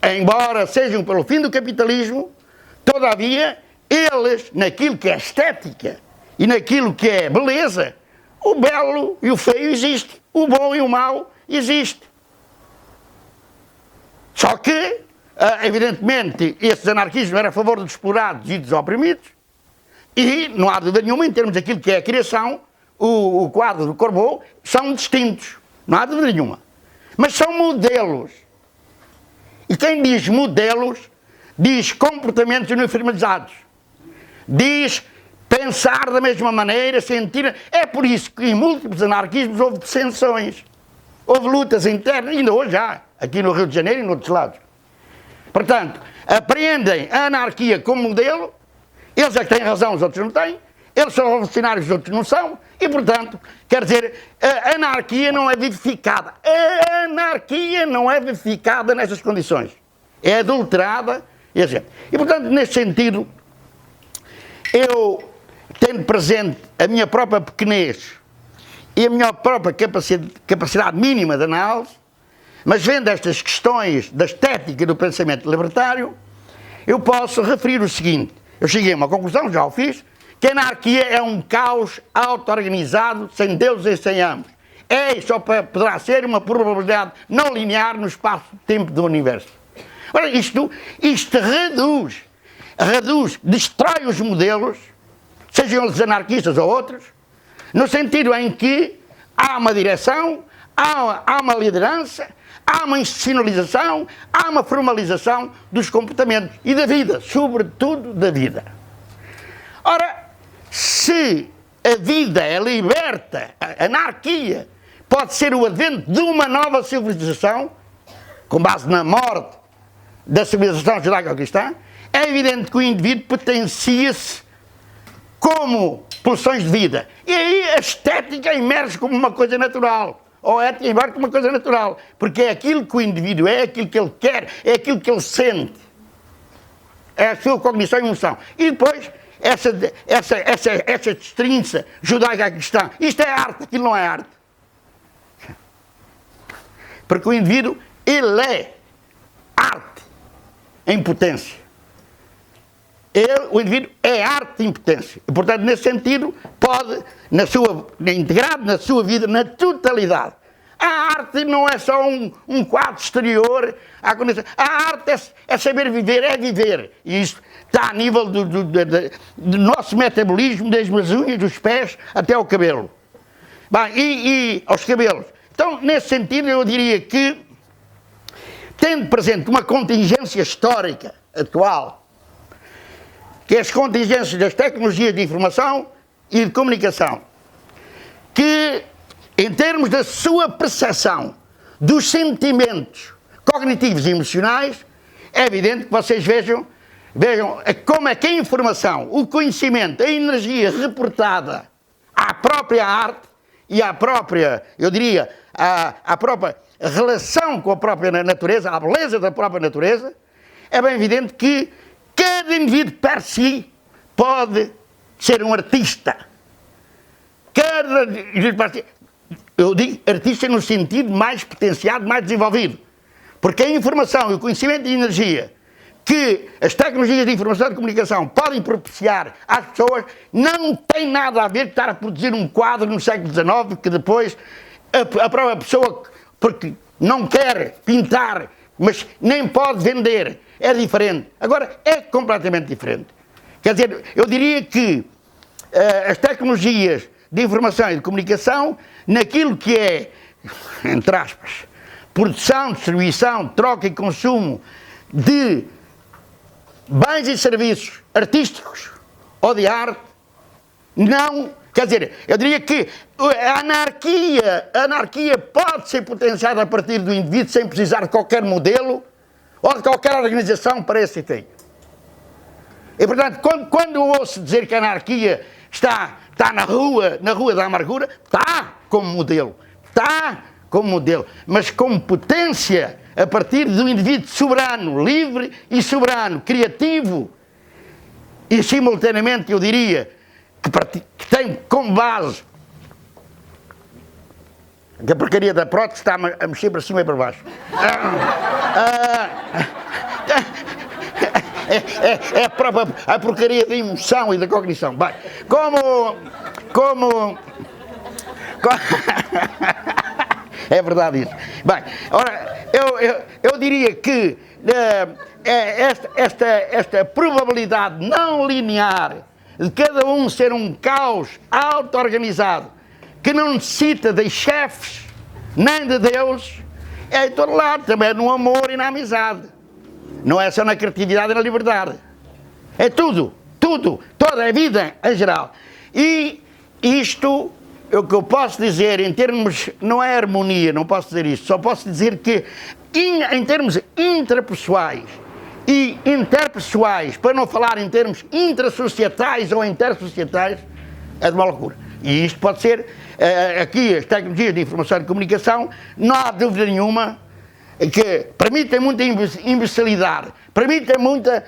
[SPEAKER 3] embora sejam pelo fim do capitalismo, todavia, eles, naquilo que é estética e naquilo que é beleza, o belo e o feio existe, o bom e o mau existe. Só que, evidentemente, esses anarquismos eram a favor dos explorados e dos oprimidos, e não há dúvida nenhuma, em termos daquilo que é a criação, o quadro do Courbet, são distintos, não há dúvida nenhuma. Mas são modelos. E quem diz modelos, diz comportamentos uniformizados, diz pensar da mesma maneira, sentir. É por isso que em múltiplos anarquismos houve dissensões, houve lutas internas, ainda hoje há, aqui no Rio de Janeiro e em outros lados. Portanto, apreendem a anarquia como modelo, eles é que têm razão, os outros não têm, eles são revolucionários, os outros não são, e portanto, quer dizer, a anarquia não é vivificada. A anarquia não é vivificada nessas condições. É adulterada, e portanto, nesse sentido, eu, tendo presente a minha própria pequenez e a minha própria capacidade mínima de análise, mas vendo estas questões da estética e do pensamento libertário, eu posso referir o seguinte: eu cheguei a uma conclusão, já o fiz, que a anarquia é um caos auto-organizado, sem Deus e sem ambos. É e só poderá ser uma probabilidade não linear no espaço-tempo do universo. Ora, isto reduz, destrói os modelos, sejam eles anarquistas ou outros, no sentido em que há uma direção, há uma liderança, há uma institucionalização, há uma formalização dos comportamentos e da vida, sobretudo da vida. Ora, se a vida é liberta, a anarquia pode ser o advento de uma nova civilização, com base na morte da civilização judaico-cristã, é evidente que o indivíduo potencia-se como pulsões de vida. E aí a estética emerge como uma coisa natural. Ou a ética emerge como uma coisa natural. Porque é aquilo que o indivíduo é aquilo que ele quer, é aquilo que ele sente. É a sua cognição e emoção. E depois, essa destrinça judaica cristã. Isto é arte, aquilo não é arte. Porque o indivíduo, ele é arte em potência. O indivíduo é arte em potência. E, portanto, nesse sentido, pode, integrado na sua vida, na totalidade. A arte não é só um quadro exterior. A arte é saber viver, é viver. E isto está a nível do nosso metabolismo, desde as unhas dos pés até ao cabelo. Bem, e aos cabelos. Então, nesse sentido, eu diria que, tendo presente uma contingência histórica atual, que é as contingências das tecnologias de informação e de comunicação, que, em termos da sua percepção dos sentimentos cognitivos e emocionais, é evidente que vocês vejam como é que a informação, o conhecimento, a energia reportada à própria arte e à própria, eu diria, à própria relação com a própria natureza, à beleza da própria natureza, é bem evidente que cada indivíduo per si pode ser um artista. Eu digo artista no sentido mais potenciado, mais desenvolvido. Porque a informação e o conhecimento de energia que as tecnologias de informação e de comunicação podem propiciar às pessoas não tem nada a ver com estar a produzir um quadro no século XIX que depois a própria pessoa, porque não quer pintar, mas nem pode vender. É diferente. Agora, é completamente diferente. Quer dizer, eu diria que as tecnologias de informação e de comunicação, naquilo que é, entre aspas, produção, distribuição, troca e consumo de bens e serviços artísticos ou de arte, não... Quer dizer, eu diria que a anarquia pode ser potenciada a partir do indivíduo sem precisar de qualquer modelo ou de qualquer organização para esse efeito. E, portanto, quando eu ouço dizer que a anarquia está na rua da amargura, está como modelo, mas como potência a partir de um indivíduo soberano, livre e soberano, criativo e, simultaneamente, eu diria, que tem como base que a porcaria da prótese está a mexer para cima e para baixo. É a própria a porcaria da emoção e da cognição. Bem, é verdade isso. Bem, ora, eu diria que esta probabilidade não linear de cada um ser um caos auto-organizado, que não necessita de chefes, nem de Deus, é em todo lado, também no amor e na amizade. Não é só na criatividade e na liberdade. É tudo, toda a vida em geral. E isto, o que eu posso dizer em termos, não é harmonia, não posso dizer isto, só posso dizer que em termos intrapessoais e interpessoais, para não falar em termos intrasocietais ou intersocietais, é de uma loucura. E isto pode ser, aqui as tecnologias de informação e de comunicação, não há dúvida nenhuma, que permitem muita imbecilidade, permitem muita,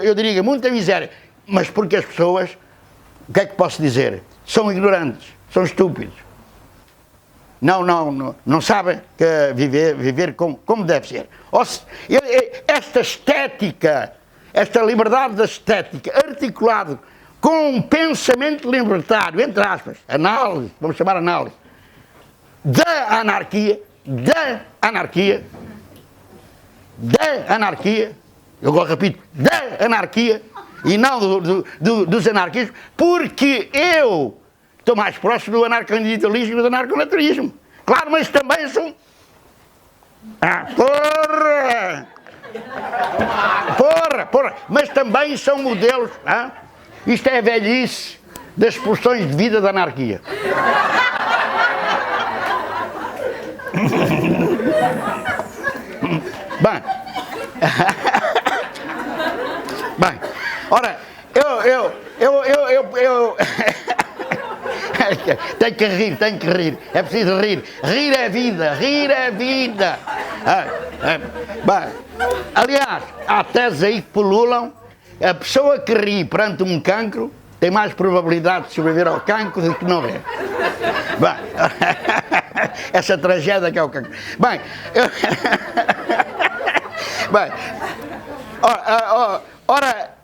[SPEAKER 3] eu diria, muita miséria, mas porque as pessoas, o que é que posso dizer? São ignorantes, são estúpidos. Não sabem que viver como deve ser. Esta estética, esta liberdade da estética, articulado com um pensamento libertário, entre aspas, análise, vamos chamar análise, da anarquia, eu repito, da anarquia, e não dos anarquistas, porque eu estou mais próximo do anarcocapitalismo e do anarconaturismo. Claro, mas também são... Porra! Mas também são modelos... Isto é a velhice das pulsões de vida da anarquia. Bem, ora, Tem que rir, tem que rir. É preciso rir. Rir é vida, rir é vida. Bem, aliás, há teses aí que pululam. A pessoa que ri perante um cancro tem mais probabilidade de sobreviver ao cancro do que não é. Bem, essa tragédia que é o cancro. Bem, bem, ora,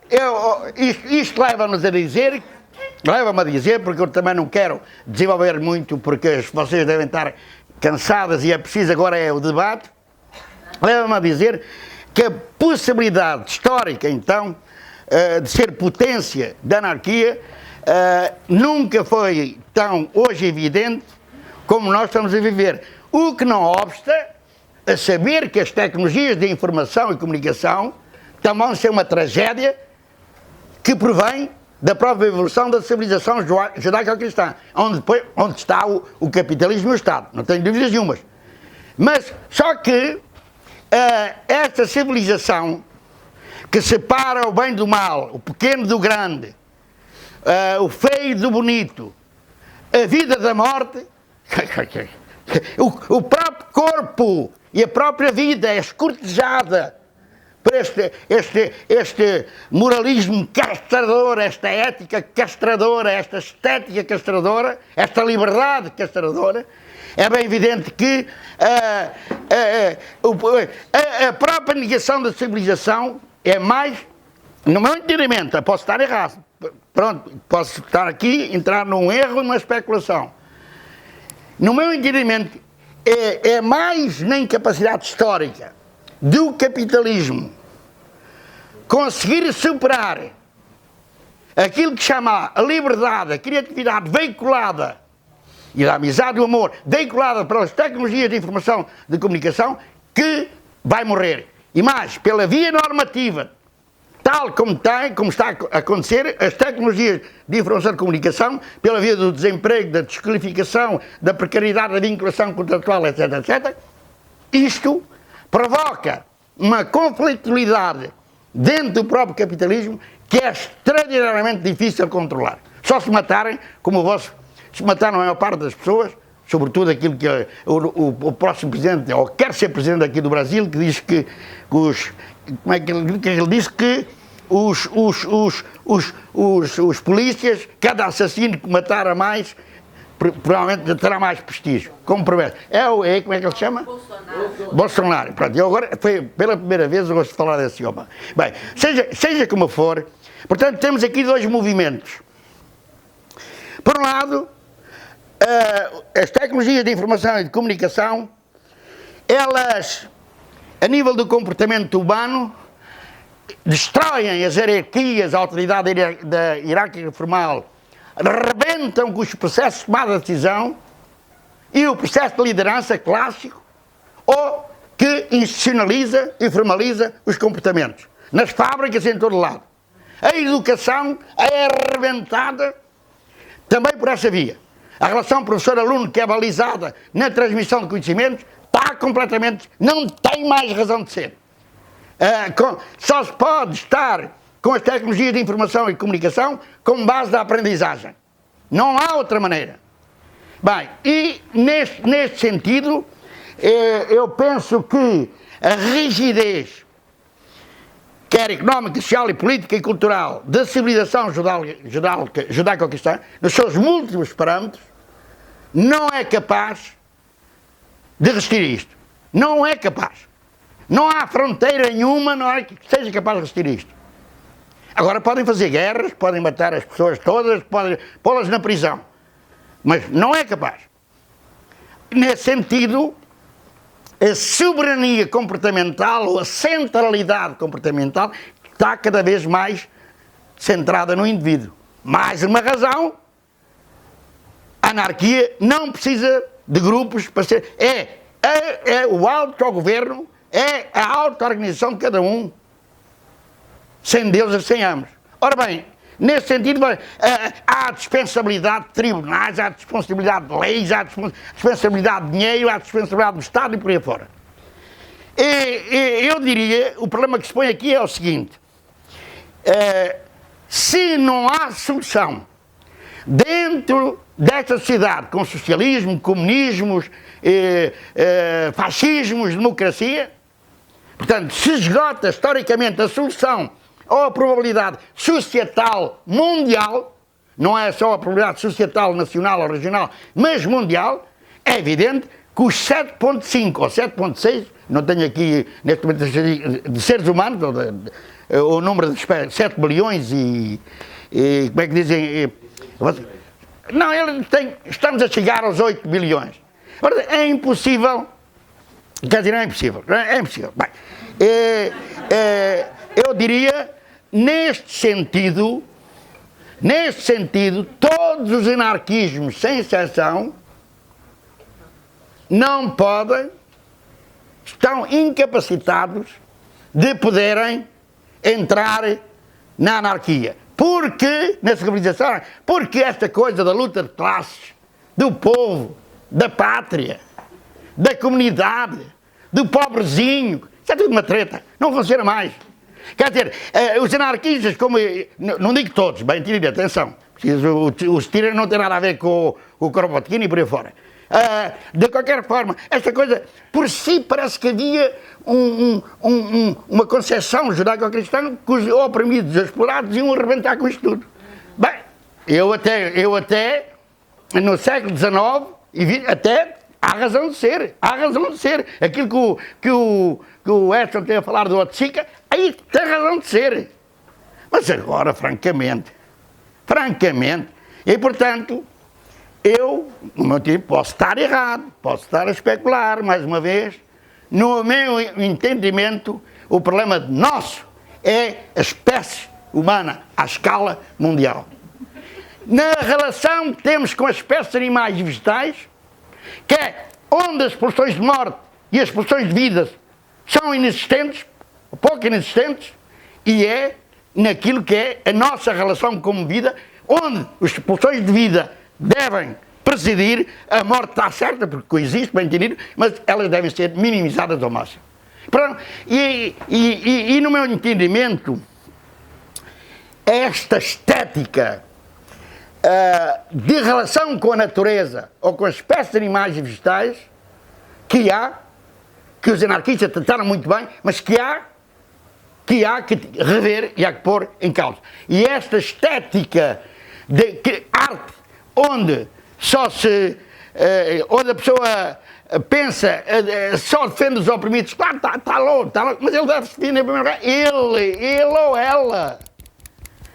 [SPEAKER 3] isto leva-me a dizer, porque eu também não quero desenvolver muito, porque vocês devem estar cansadas e é preciso agora é o debate, leva-me a dizer que a possibilidade histórica, então, de ser potência da anarquia, nunca foi tão hoje evidente como nós estamos a viver. O que não obsta a saber que as tecnologias de informação e comunicação também vão ser uma tragédia que provém da própria evolução da civilização judaico-cristã, onde está o capitalismo e o Estado, não tenho dúvidas nenhumas. Mas só que esta civilização que separa o bem do mal, o pequeno do grande, o feio do bonito, a vida da morte, o próprio corpo e a própria vida é escortejada por este moralismo castrador, esta ética castradora, esta estética castradora, esta liberdade castradora. É bem evidente que a própria negação da civilização é mais, no meu entendimento, posso estar errado, pronto, posso estar aqui, entrar num erro, numa especulação. No meu entendimento, é mais na incapacidade histórica do capitalismo conseguir superar aquilo que chama a liberdade, a criatividade veiculada e a amizade e o amor veiculada pelas tecnologias de informação de comunicação, que vai morrer. E mais, pela via normativa, tal como está a acontecer, as tecnologias de informação de comunicação, pela via do desemprego, da desqualificação, da precariedade, da vinculação contratual, etc., etc., isto provoca uma conflitualidade dentro do próprio capitalismo que é extraordinariamente difícil de controlar. Só se matarem, como se mataram a maior parte das pessoas, sobretudo aquilo que o próximo presidente, ou quer ser presidente aqui do Brasil, que diz que os... Como é que ele disse? Que os polícias, cada assassino que matar a mais, provavelmente terá mais prestígio. Como promete. Como é que ele se chama? Bolsonaro. Pronto, eu agora, pela primeira vez, eu gosto de falar desse homem. Bem, seja como for, portanto, temos aqui dois movimentos. Por um lado, as tecnologias de informação e de comunicação, elas, a nível do comportamento humano, destroem as hierarquias, a autoridade da hierárquica formal, rebentam com os processos de tomada de decisão e o processo de liderança clássico, ou que institucionaliza e formaliza os comportamentos, nas fábricas e em todo lado. A educação é arrebentada também por essa via. A relação professor-aluno, que é balizada na transmissão de conhecimentos, está completamente, não tem mais razão de ser. Só se pode estar com as tecnologias de informação e comunicação como base da aprendizagem. Não há outra maneira. Bem, e neste sentido, eu penso que a rigidez, quer económica, social e política e cultural, da civilização judaico-cristã, nos seus múltiplos parâmetros, não é capaz de resistir a isto. Não é capaz. Não há fronteira nenhuma que seja capaz de resistir a isto. Agora podem fazer guerras, podem matar as pessoas todas, podem pô-las na prisão. Mas não é capaz. Nesse sentido, a soberania comportamental ou a centralidade comportamental está cada vez mais centrada no indivíduo. Mais uma razão, a anarquia não precisa de grupos para ser... É o autogoverno, é a auto-organização de cada um, sem Deus e sem ambos. Ora bem, nesse sentido, há a dispensabilidade de tribunais, há a dispensabilidade de leis, há a dispensabilidade de dinheiro, há a dispensabilidade do Estado e por aí fora. Eu diria, o problema que se põe aqui é o seguinte, se não há solução dentro desta sociedade, com socialismo, comunismos, fascismos, democracia. Portanto, se esgota historicamente a solução ou a probabilidade societal mundial, não é só a probabilidade societal, nacional ou regional, mas mundial, é evidente que os 7,5 ou 7,6, não tenho aqui neste momento de seres humanos, o número de 7 bilhões e como é que dizem? Não, estamos a chegar aos 8 bilhões. É impossível, quer dizer, não é impossível, é impossível. Bem, eu diria, neste sentido, todos os anarquismos, sem exceção, não podem, estão incapacitados de poderem entrar na anarquia. Porque, na civilização, porque esta coisa da luta de classes, do povo, da pátria, da comunidade, do pobrezinho, isso é tudo uma treta, não funciona mais. Quer dizer, os anarquistas, como, não digo todos, bem, tirem atenção, os tiros não têm nada a ver com o Kropotkin e por aí fora. De qualquer forma, esta coisa, por si parece que havia uma concepção judaico-cristã que os oprimidos e explorados iam arrebentar com isto tudo. Bem, eu até no século XIX, até há razão de ser, Aquilo que o Edson tem a falar do Otzica, aí tem razão de ser. Mas agora, francamente, e portanto, eu, no meu tempo, posso estar errado, posso estar a especular, mais uma vez. No meu entendimento, o problema nosso é a espécie humana à escala mundial. Na relação que temos com as espécies animais e vegetais, que é onde as pulsões de morte e as pulsões de vida são inexistentes, pouco inexistentes, e é naquilo que é a nossa relação como vida, onde as pulsões de vida devem presidir, a morte está certa, porque coexiste, bem entendido, mas elas devem ser minimizadas ao máximo. Pronto. E no meu entendimento, esta estética de relação com a natureza ou com as espécies de animais e vegetais que os anarquistas trataram muito bem, mas que há que rever e há que pôr em causa. E esta estética de arte onde onde a pessoa pensa, só defende os oprimidos, claro, está louco, mas ele deve se defender em primeiro lugar, ele ou ela.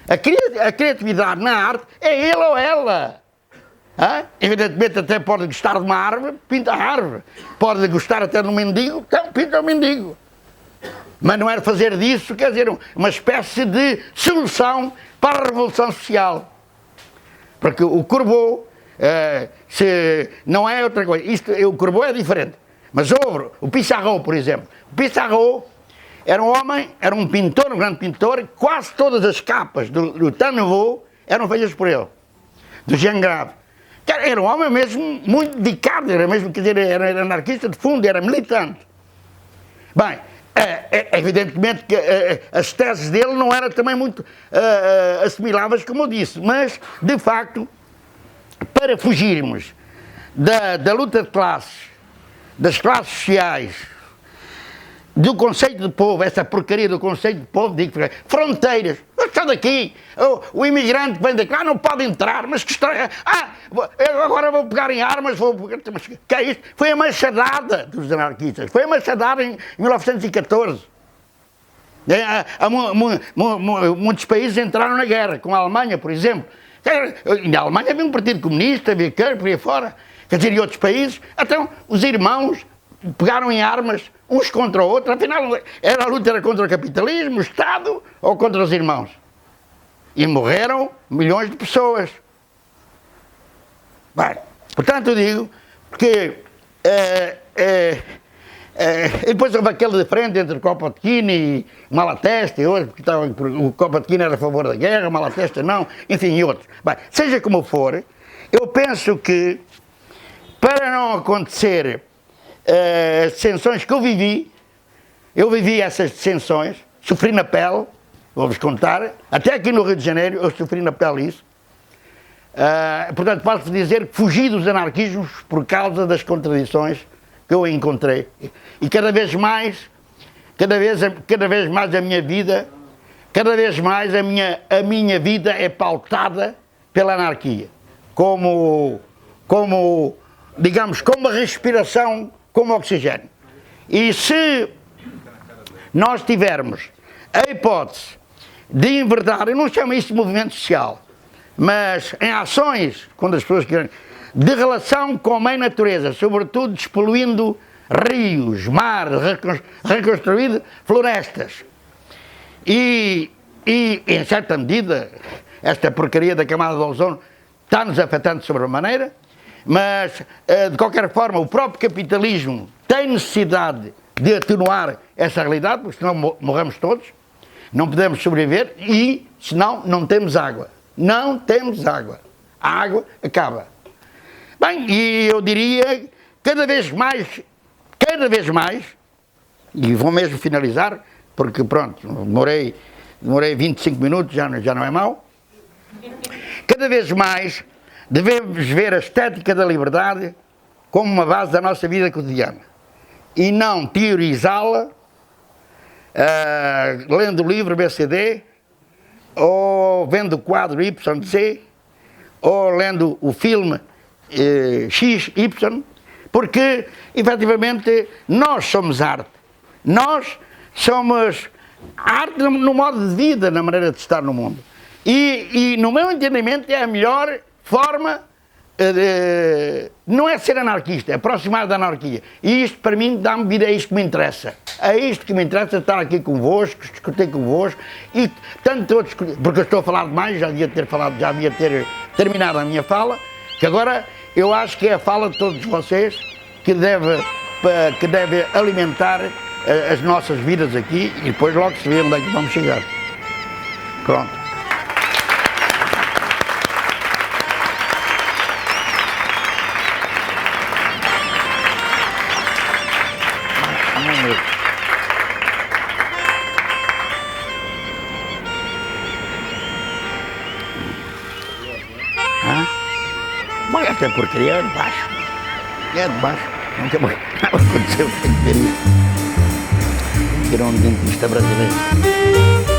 [SPEAKER 3] A criatividade na arte é ele ou ela. Evidentemente até pode gostar de uma árvore, pinta a árvore. Pode gostar até de um mendigo, então pinta o mendigo. Mas não era fazer disso, quer dizer, uma espécie de solução para a revolução social. Porque o Corbeau, não é outra coisa, o Corbeau é diferente. Mas houve o Pissarro, por exemplo. O Pissarro era um homem, era um pintor, um grande pintor, quase todas as capas do Temps Nouveau eram feitas por ele, do Jean Grave. Era um homem mesmo muito dedicado, era mesmo, quer dizer, era anarquista de fundo, era militante. Bem, evidentemente que as teses dele não eram também muito assimiláveis, como eu disse, mas, de facto, para fugirmos da luta de classes, das classes sociais, do conceito de povo, essa porcaria do conceito de povo, digo, fronteiras, eu estou daqui, o imigrante que vem daqui, não pode entrar, mas que estranho, eu agora vou pegar em armas, mas que é isto? Foi a machadada dos anarquistas, foi a machadada em 1914. Muitos países entraram na guerra, como a Alemanha, por exemplo. Na Alemanha havia um partido comunista, havia por aí fora, quer dizer, e outros países, então os irmãos pegaram em armas uns contra o outro, afinal a luta era contra o capitalismo, o Estado ou contra os irmãos. E morreram milhões de pessoas. Bem, portanto eu digo que e depois houve aquele diferente entre Kropotkin e Malatesta, e hoje, porque o Kropotkin era a favor da guerra, Malatesta não, enfim, e outros. Bem, seja como for, eu penso que para não acontecer as dissensões que eu vivi essas dissensões, sofri na pele, vou-vos contar, até aqui no Rio de Janeiro eu sofri na pele isso. Portanto, posso dizer que fugi dos anarquismos por causa das contradições que eu encontrei. E cada vez mais a minha vida, a minha vida é pautada pela anarquia. Digamos, como a respiração, como oxigênio. E se nós tivermos a hipótese de enverdar, eu não chamo isso de movimento social, mas em ações, quando as pessoas querem, de relação com a mãe natureza, sobretudo despoluindo rios, mares, reconstruindo florestas. E, em certa medida, esta porcaria da camada de ozono está-nos afetando sobremaneira, mas, de qualquer forma, o próprio capitalismo tem necessidade de atenuar essa realidade, porque senão morremos todos, não podemos sobreviver e, senão, não temos água. Não temos água. A água acaba. Bem, e eu diria, cada vez mais, e vou mesmo finalizar, porque pronto, demorei 25 minutos, já não é mau, cada vez mais devemos ver a estética da liberdade como uma base da nossa vida cotidiana e não teorizá-la lendo o livro BCD ou vendo o quadro YC ou lendo o filme XY, porque efetivamente nós somos arte. Nós somos arte no modo de vida, na maneira de estar no mundo. E no meu entendimento é a melhor forma, não é ser anarquista, é aproximar da anarquia. E isto para mim dá-me vida, é isto que me interessa. É isto que me interessa, estar aqui convosco, discutir convosco e tanto outros, porque eu estou a falar demais, já devia ter terminado a minha fala, que agora eu acho que é a fala de todos vocês que deve alimentar as nossas vidas aqui e depois logo se vê onde é que vamos chegar. Pronto. Mas esta porcaria é de baixo. É de baixo. Não tem mais nada a acontecer. Tem que ver isso. Tem que ir a um dentista brasileiro.